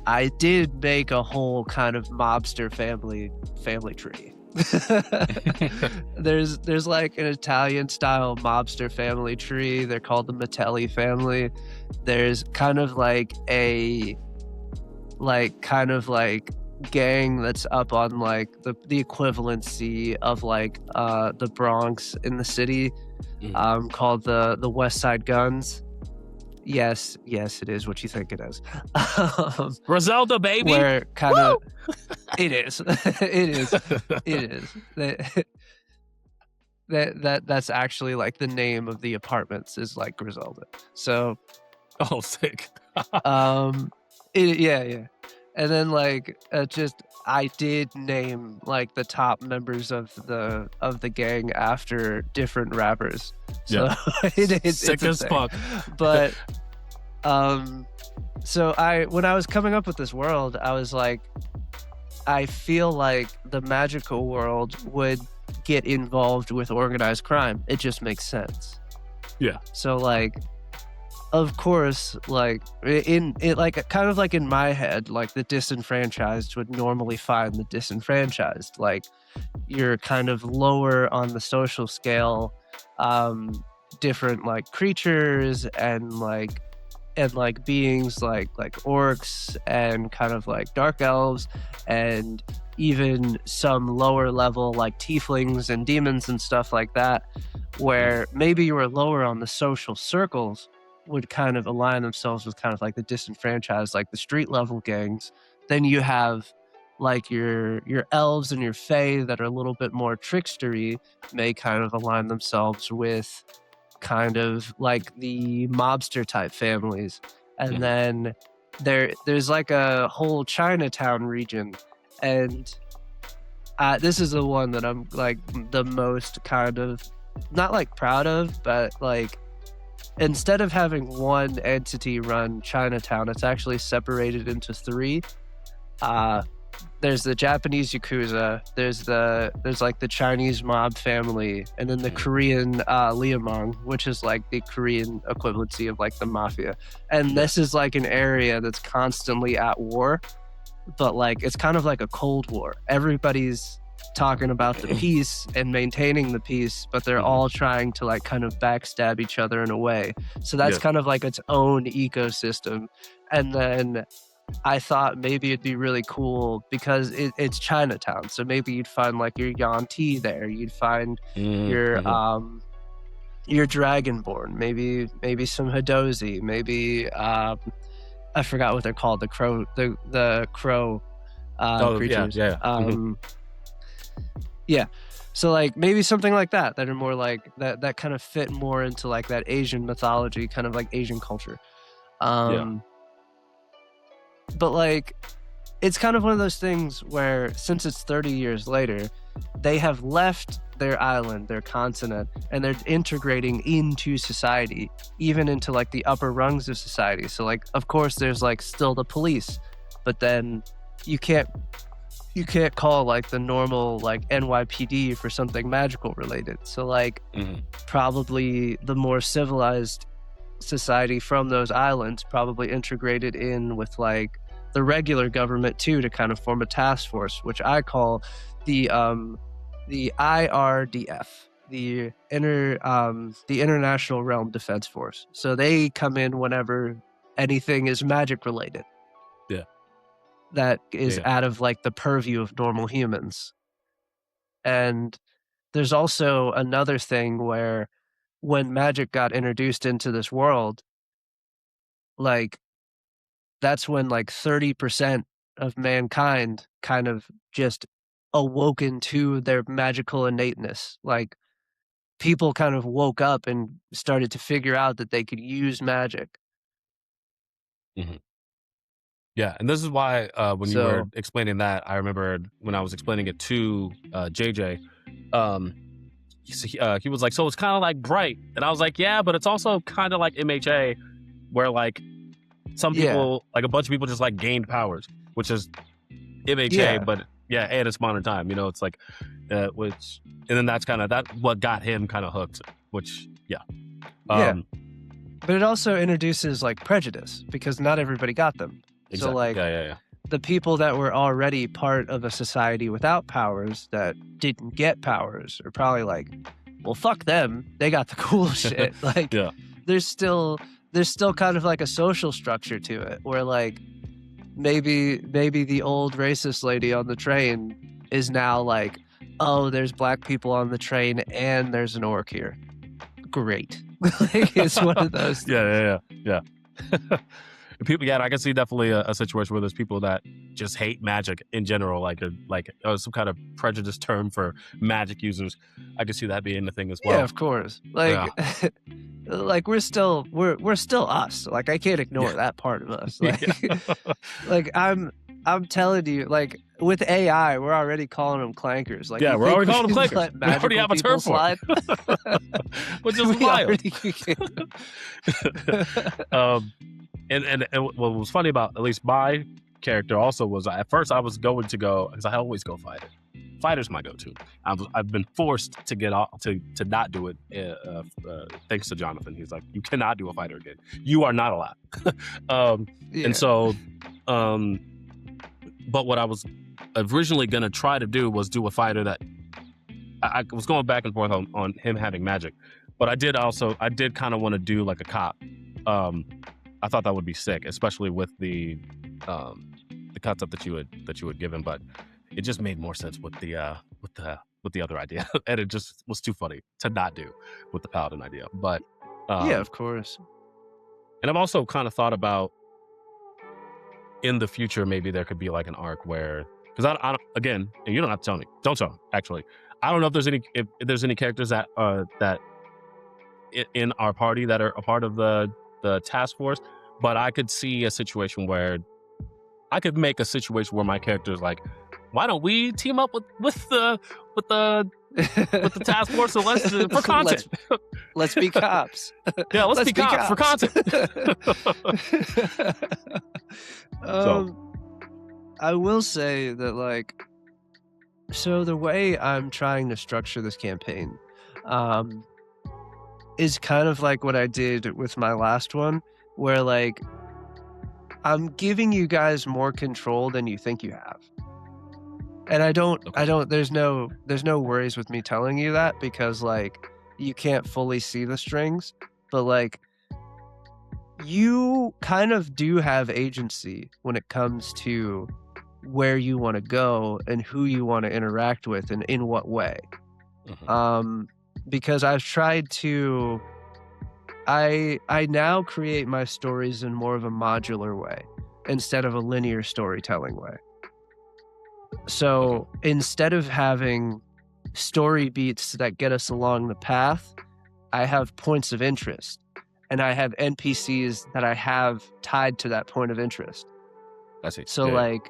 I did make a whole kind of mobster family tree. There's like an Italian style mobster family tree. They're called the Matelli family. There's kind of like a gang that's up on like the equivalency of like the Bronx in the city, called the West Side Guns. Yes, it is what you think it is. Griselda, baby. Where kind of it is. That's actually like the name of the apartments is like Griselda. So, sick. Yeah. And then like just I did name like the top members of the gang after different rappers. So Yeah. it's Sick a as thing. fuck. But so when I was coming up with this world, I was like, I feel like the magical world would get involved with organized crime. It just makes sense. Yeah. So like, of course, like in it, like kind of like in my head, like the disenfranchised would normally find the disenfranchised. Like you're kind of lower on the social scale, different like creatures and like beings like orcs and kind of like dark elves and even some lower level like tieflings and demons and stuff like that, where maybe you were lower on the social circles would kind of align themselves with kind of like the disenfranchised, like the street level gangs. Then you have like your elves and your fae that are a little bit more trickstery may kind of align themselves with kind of like the mobster type families. And then there's like a whole Chinatown region, and this is the one that I'm like the most kind of not like proud of, but like instead of having one entity run Chinatown, it's actually separated into three. There's the Japanese Yakuza, there's like the Chinese mob family, and then the Korean Liamong, which is like the Korean equivalency of like the mafia. And this is like an area that's constantly at war, but like it's kind of like a Cold War. Everybody's talking about the peace and maintaining the peace, but they're all trying to like kind of backstab each other in a way. So that's kind of like its own ecosystem. And then I thought maybe it'd be really cool because it's Chinatown. So maybe you'd find like your Yanti there. You'd find your Dragonborn. Maybe some Hadozi. Maybe I forgot what they're called. The crow creatures. Yeah. So like maybe something like that are more like that kind of fit more into like that Asian mythology, kind of like Asian culture. But like it's kind of one of those things where since it's 30 years later, they have left their island, their continent, and they're integrating into society, even into like the upper rungs of society. So like of course there's like still the police, but then you can't call like the normal like NYPD for something magical related. So like probably the more civilized society from those islands probably integrated in with like the regular government too, to kind of form a task force, which I call the IRDF, the International Realm Defense Force. So they come in whenever anything is magic related. Yeah. That is out of like the purview of normal humans. And there's also another thing where when magic got introduced into this world, like that's when like 30% of mankind kind of just awoken to their magical innateness. Like people kind of woke up and started to figure out that they could use magic. Yeah, and this is why when you were explaining that, I remember when I was explaining it to JJ, he was like, so it's kind of like Bright. And I was like, yeah, but it's also kind of like MHA, where like some people, like a bunch of people just like gained powers, which is MHA, but and it's modern time, you know, it's like, which, and then that's kind of what got him kind of hooked, which, but it also introduces like prejudice because not everybody got them. Exactly. So like the people that were already part of a society without powers that didn't get powers are probably like, well, fuck them. They got the cool shit. Like there's still kind of like a social structure to it where like maybe the old racist lady on the train is now like, oh, there's black people on the train and there's an orc here. Great. Like it's one of those things. People, I can see definitely a situation where there's people that just hate magic in general, like some kind of prejudice term for magic users. I can see that being a thing as well. Yeah, of course. Like, like we're still us. Like I can't ignore that part of us. Like, like I'm I'm telling you, like with AI, we're already calling them clankers. Like, Yeah, you we're think already we calling them can clankers. let We already magical have a people term for slide? it, which is We wild. already can. And what was funny about at least my character also was, at first I was going to go, because I always go fighter. Fighter's my go-to. I've been forced to get off to not do it. Thanks to Jonathan, he's like, you cannot do a fighter again. You are not allowed. Yeah. And so, but what I was originally gonna try to do was do a fighter that I was going back and forth on him having magic, but I did kind of want to do like a cop. I thought that would be sick, especially with the concept that you had given, but it just made more sense with the other idea, and it just was too funny to not do with the paladin idea. But yeah, of course. And I've also kind of thought about in the future maybe there could be like an arc where, because I don't, again, and you don't have to tell me, don't tell me, actually, I don't know if there's any characters that in our party that are a part of the task force, but I could see a situation where I could make a situation where my character is like, why don't we team up with the task force, so let's for content. Let's be cops. Yeah, let's be cops for content. I will say that, like, so the way I'm trying to structure this campaign is kind of like what I did with my last one, where like I'm giving you guys more control than you think you have. And there's no worries with me telling you that, because like you can't fully see the strings, but like you kind of do have agency when it comes to where you want to go and who you want to interact with and in what way. Mm-hmm. Because I've tried to, I now create my stories in more of a modular way instead of a linear storytelling way. So instead of having story beats that get us along the path, I have points of interest, and I have NPCs that I have tied to that point of interest. I see. So like,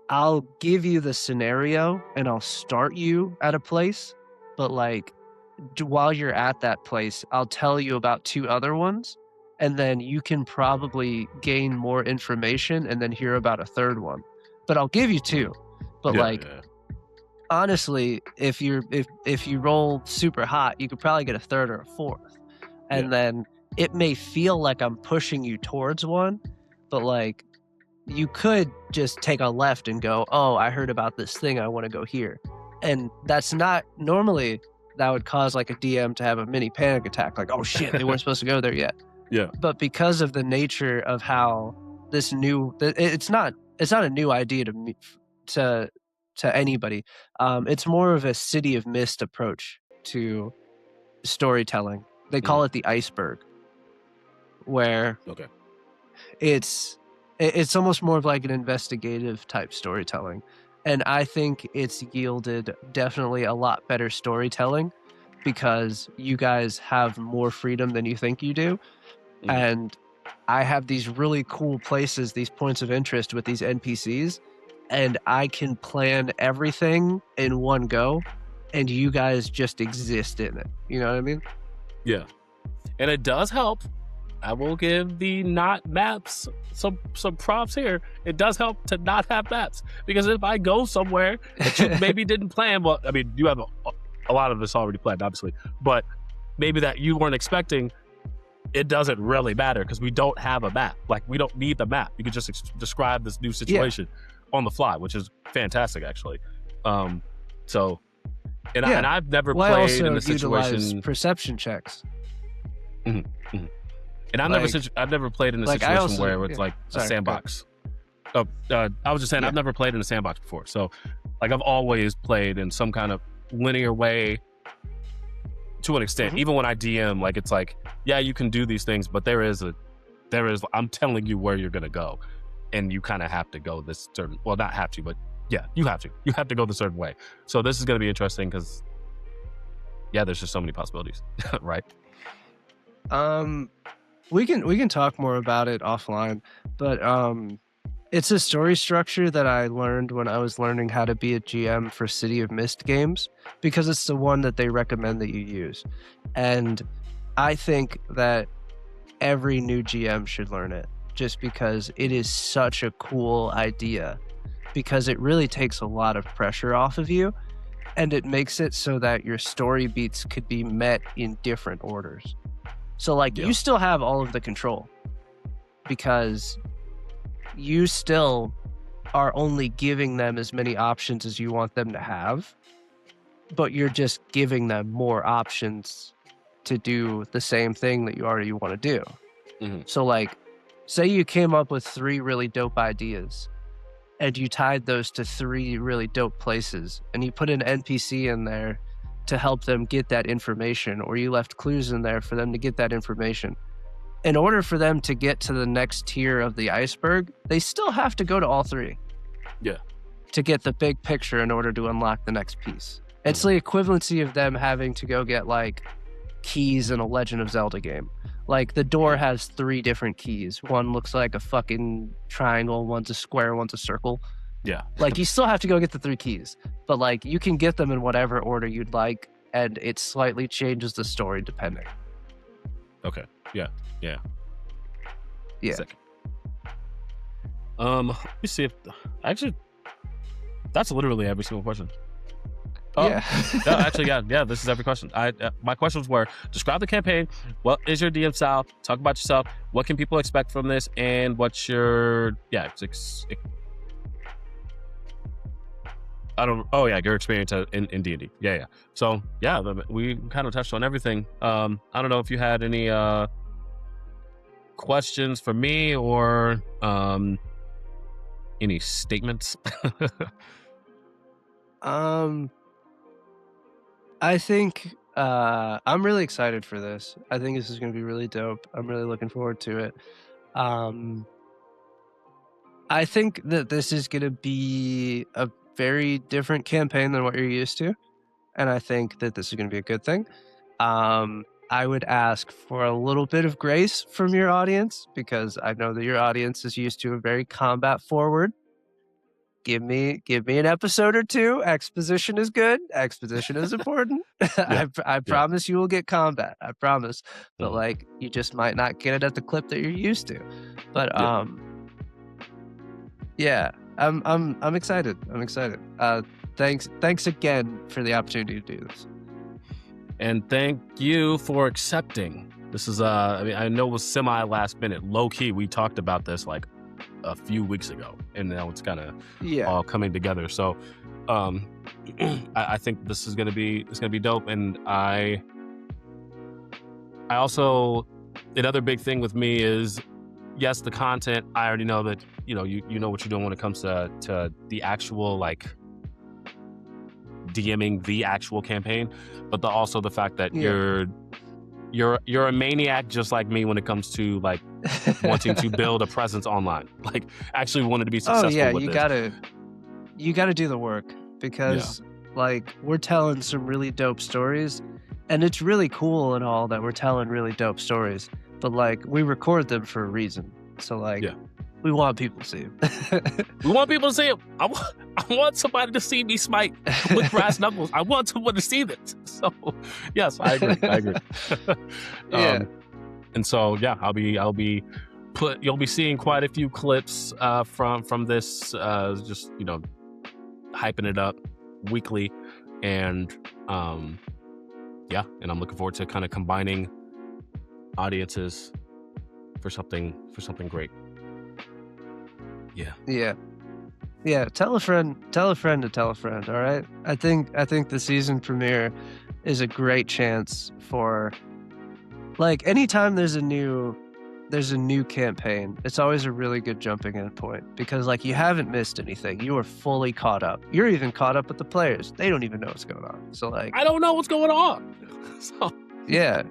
I'll give you the scenario and I'll start you at a place, but like while you're at that place, I'll tell you about 2 other ones, and then you can probably gain more information and then hear about a 3rd one. But I'll give you 2. But honestly, if you roll super hot, you could probably get a 3rd or a 4th. And then it may feel like I'm pushing you towards one, but like you could just take a left and go, oh, I heard about this thing, I want to go here. And that's not normally, that would cause like a DM to have a mini panic attack, like, oh shit, they weren't supposed to go there yet. Yeah. But because of the nature of how this it's not a new idea to me, to anybody. It's more of a City of Mist approach to storytelling. They call it the iceberg, where it's almost more of like an investigative type storytelling. And I think it's yielded definitely a lot better storytelling because you guys have more freedom than you think you do. And I have these really cool places, these points of interest with these NPCs, and I can plan everything in one go, and you guys just exist in it. You know what I mean? Yeah. And it does help. I will give the not maps some props here. It does help to not have maps, because if I go somewhere that you maybe didn't plan, well, I mean, you have a lot of this already planned, obviously, but maybe that you weren't expecting, it doesn't really matter because we don't have a map. Like, we don't need the map. You can just describe this new situation on the fly, which is fantastic, actually. And I've never played in a situation. Perception checks. And I've never played in a situation where it's like a sandbox. I was just saying, I've never played in a sandbox before. So like, I've always played in some kind of linear way to an extent. Even when I DM, like, it's like, yeah, you can do these things, but there is I'm telling you where you're gonna go, and you kind of have to go this certain, well, not have to, but yeah, you have to go the certain way. So this is gonna be interesting because there's just so many possibilities. Right? We can talk more about it offline, but It's a story structure that I learned when I was learning how to be a GM for City of Mist games, because it's the one that they recommend that you use. And I think that every new GM should learn it, just because it is such a cool idea, because it really takes a lot of pressure off of you, and it makes it so that your story beats could be met in different orders. So like Yeah. you still have all of the control, because you still are only giving them as many options as you want them to have, but you're just giving them more options to do the same thing that you already want to do. Mhm. So like, say you came up with 3 really dope ideas and you tied those to 3 really dope places, and you put an NPC in there to help them get that information, or you left clues in there for them to get that information. In order for them to get to the next tier of the iceberg, they still have to go to all 3. Yeah. To get the big picture in order to unlock the next piece. It's the equivalency of them having to go get like keys in a Legend of Zelda game. Like the door has 3 different keys. One looks like a fucking triangle, one's a square, one's a circle. Yeah. Like you still have to go get the 3 keys, but like you can get them in whatever order you'd like, and it slightly changes the story depending. Okay. Yeah. Yeah. Sick. Let me see if actually that's literally every single question. Yeah. No, actually, yeah. This is every question. My questions were: describe the campaign. What is your DM style? Talk about yourself. What can people expect from this? And what's your your experience in D&D. Yeah. So yeah, we kind of touched on everything. I don't know if you had any questions for me or any statements. I think I'm really excited for this. I think this is going to be really dope. I'm really looking forward to it. I think that this is going to be a very different campaign than what you're used to, and I think that this is going to be a good thing. I would ask for a little bit of grace from your audience, because I know that your audience is used to a very combat forward. Give me an episode or 2. Exposition is good. Exposition is important. I promise you will get combat. I promise. But like you just might not get it at the clip that you're used to. But yeah, I'm excited. I'm excited. Thanks again for the opportunity to do this. And thank you for accepting. This is I know it was semi last minute, low key. We talked about this like a few weeks ago, and now it's kind of all coming together. So I think this is gonna be dope. And I also, another big thing with me is, yes, the content. I already know that you know what you're doing when it comes to the actual like DMing the actual campaign, but also the fact that you're a maniac just like me when it comes to like wanting to build a presence online, like actually wanted to be successful with this. You gotta do the work, because like we're telling some really dope stories, and it's really cool and all that we're telling really dope stories, but like we record them for a reason. So like we want people to see them. We want people to see them. I want somebody to see me smite with brass knuckles. I want someone to see this. So yes, I agree. And so you'll be seeing quite a few clips from this, just hyping it up weekly, and and I'm looking forward to kind of combining audiences for something great. Yeah. Tell a friend to tell a friend. All right. I think the season premiere is a great chance for, like, anytime there's a new campaign, it's always a really good jumping in point, because like you haven't missed anything. You are fully caught up. You're even caught up with the players. They don't even know what's going on. So like, I don't know what's going on. So yeah,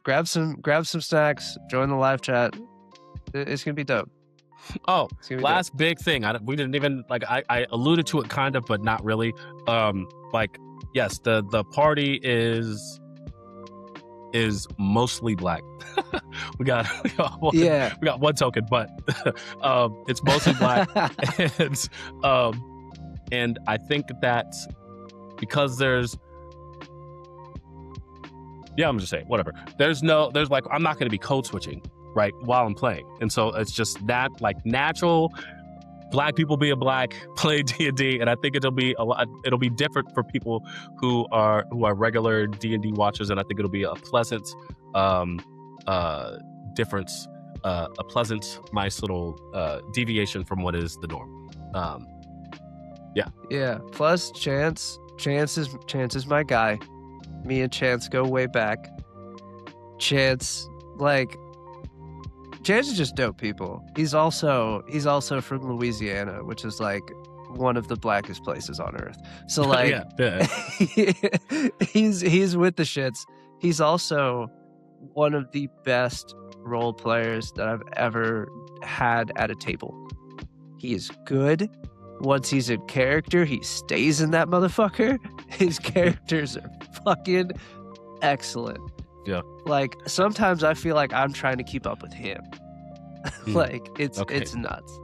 grab some snacks. Join the live chat. It's gonna be dope. Oh, last big thing. We didn't even I alluded to it kind of, but not really. Yes, the party is is mostly black. we got Yeah. we got one token, but it's mostly black. And I think that because there's I'm just saying, whatever. There's like, I'm not going to be code switching, right, while I'm playing. And so it's just that, like, natural black people being black, play D&D, and I think it'll be different for people who are regular D&D watchers, and I think it'll be a pleasant difference, a pleasant, nice little deviation from what is the norm. Yeah. Plus, Chance is my guy. Me and Chance go way back. Chance is just dope people. He's also from Louisiana, which is like one of the blackest places on earth. So like, he's with the shits. He's also one of the best role players that I've ever had at a table. He is good. Once he's in character, he stays in that motherfucker. His characters are fucking excellent. Yeah. Like, sometimes I feel like I'm trying to keep up with him. Like, it's nuts.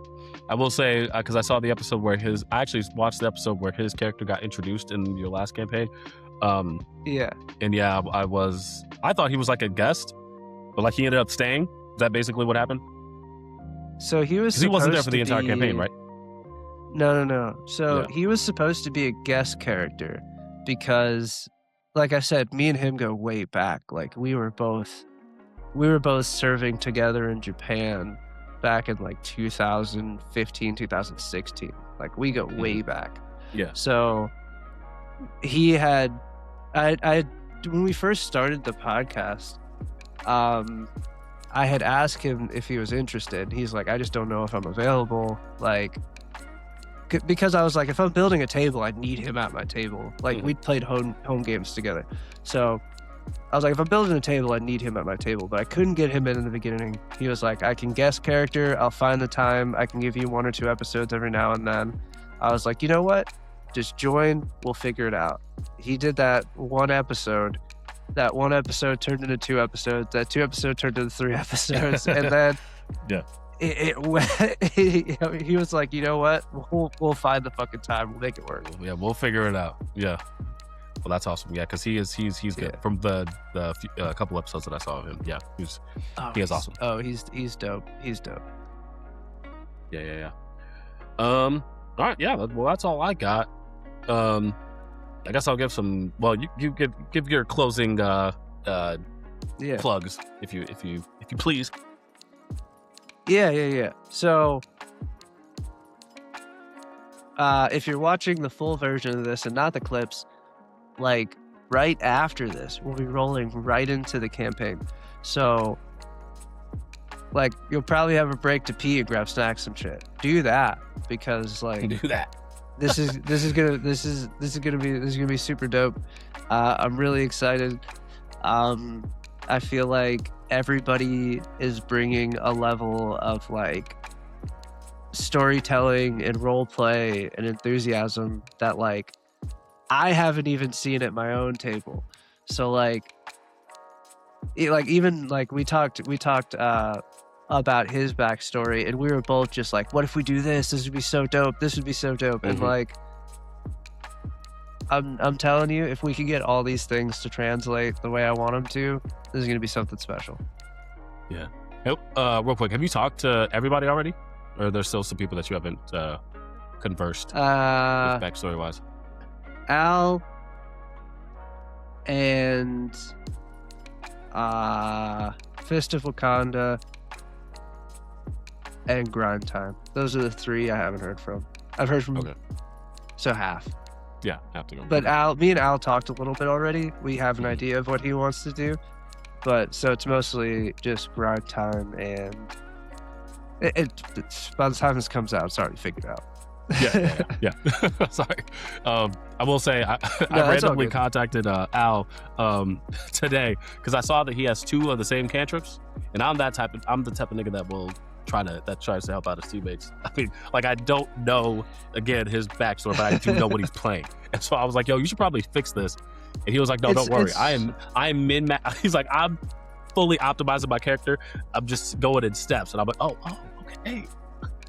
I will say, because I saw the episode where I actually watched the episode where his character got introduced in your last campaign. Yeah. And yeah, I thought he was like a guest, but like he ended up staying. Is that basically what happened? So he wasn't there for the entire campaign, right? No. So he was supposed to be a guest character because, like I said, me and him go way back. Like we were both serving together in Japan back in like 2015, 2016. Like we go way back. Yeah. So he had, when we first started the podcast, I had asked him if he was interested. He's like, I just don't know if I'm available. Like, because I was like, if I'm building a table, I need him at my table. Like we'd played home games together. So I was like, if I'm building a table, I need him at my table. But I couldn't get him in the beginning. He was like, I can guest character. I'll find the time. I can give you 1 or 2 episodes every now and then. I was like, you know what? Just join. We'll figure it out. He did that 1 episode. That 1 episode turned into 2 episodes. That 2 episode turned into 3 episodes. And then he was like, you know what? We'll find the fucking time. We'll make it work. Yeah, we'll figure it out. Yeah. Well, that's awesome. Yeah, because he's good. From the couple episodes that I saw of him. Yeah, he is awesome. Oh, he's dope. He's dope. Yeah. All right. Yeah. Well, that's all I got. I guess I'll give some. Well, you give your closing plugs if you please. Yeah. So, if you're watching the full version of this and not the clips, like right after this, we'll be rolling right into the campaign. So, like, you'll probably have a break to pee and grab snacks and shit. Do that because, like, do that. This is gonna be super dope. I'm really excited. I feel like everybody is bringing a level of like storytelling and role play and enthusiasm that like I haven't even seen at my own table. So like even like we talked about his backstory and we were both just like, what if we do this? This would be so dope. This would be so dope. And like I'm telling you, if we can get all these things to translate the way I want them to, this is going to be something special. Yeah. Hey, real quick, have you talked to everybody already? Or are there still some people that you haven't conversed with backstory-wise? Al and Fist of Wakanda and Grind Time. Those are the 3 I haven't heard from. I've heard from so half. Yeah, have to go. But me and Al talked a little bit already. We have an idea of what he wants to do. But so it's mostly just Grind Time, and it's by the time this comes out, it's already figured out. Yeah. Sorry. I will say I randomly contacted Al today because I saw that he has 2 of the same cantrips, and I'm the type of nigga that tries to help out his teammates. I mean, like, I don't know again his backstory, but I do know what he's playing, and so I was like, yo, you should probably fix this. And he was like, no, don't worry. I am min max. He's like, I'm fully optimizing my character. I'm just going in steps. And I'm like, oh, okay.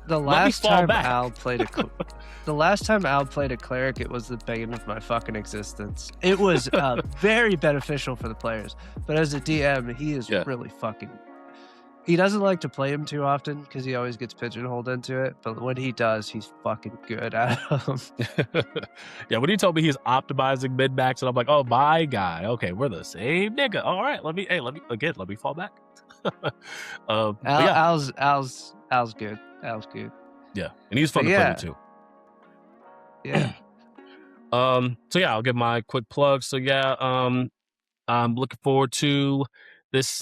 The last time Al played a cleric, it was the bane of my fucking existence. It was very beneficial for the players, but as a DM, he is really fucking. He doesn't like to play him too often because he always gets pigeonholed into it. But when he does, he's fucking good at him. Yeah, when he told me he's optimizing mid max, and I'm like, oh my god, okay, we're the same nigga. All right, let me fall back. Al's good. Al's good. Yeah, and he's fun to play with too. Yeah. So yeah, I'll give my quick plug. So yeah, I'm looking forward to this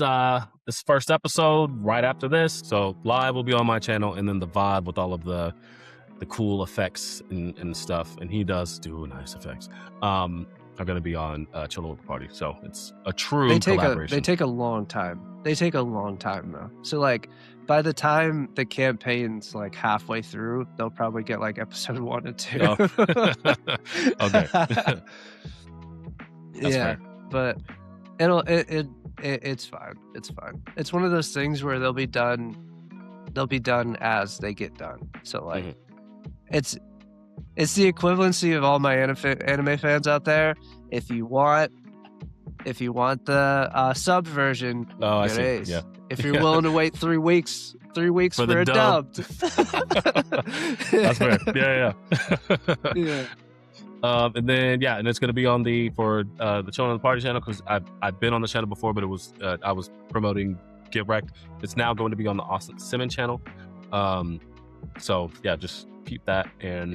first episode right after this. So live will be on my channel, and then the VOD with all of the cool effects and stuff. And he does do nice effects. Are going to be on Chillin with the Party. So it's a true collaboration. They take a long time. They take a long time though. So like by the time the campaign's like halfway through, they'll probably get like episode 1 and 2. Oh. Okay. Yeah, fair. But it's fine. It's fine. It's one of those things where they'll be done as they get done. So like it's the equivalency of all my anime fans out there. If you want the sub version, I see. Yeah. If you're willing to wait 3 weeks for a dubbed. That's fair. Yeah. Yeah. And then and it's gonna be on the Chillin' on the Party channel, because I've been on the channel before, but it was I was promoting Get Wrecked. It's now going to be on the Austin Simmons channel. So yeah, just keep that and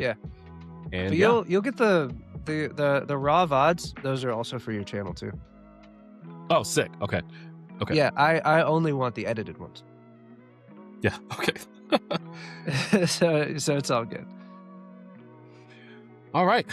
but you'll get the raw VODs. Those are also for your channel too. Oh, sick. Okay. Yeah, I only want the edited ones. Yeah. Okay. so it's all good. All right.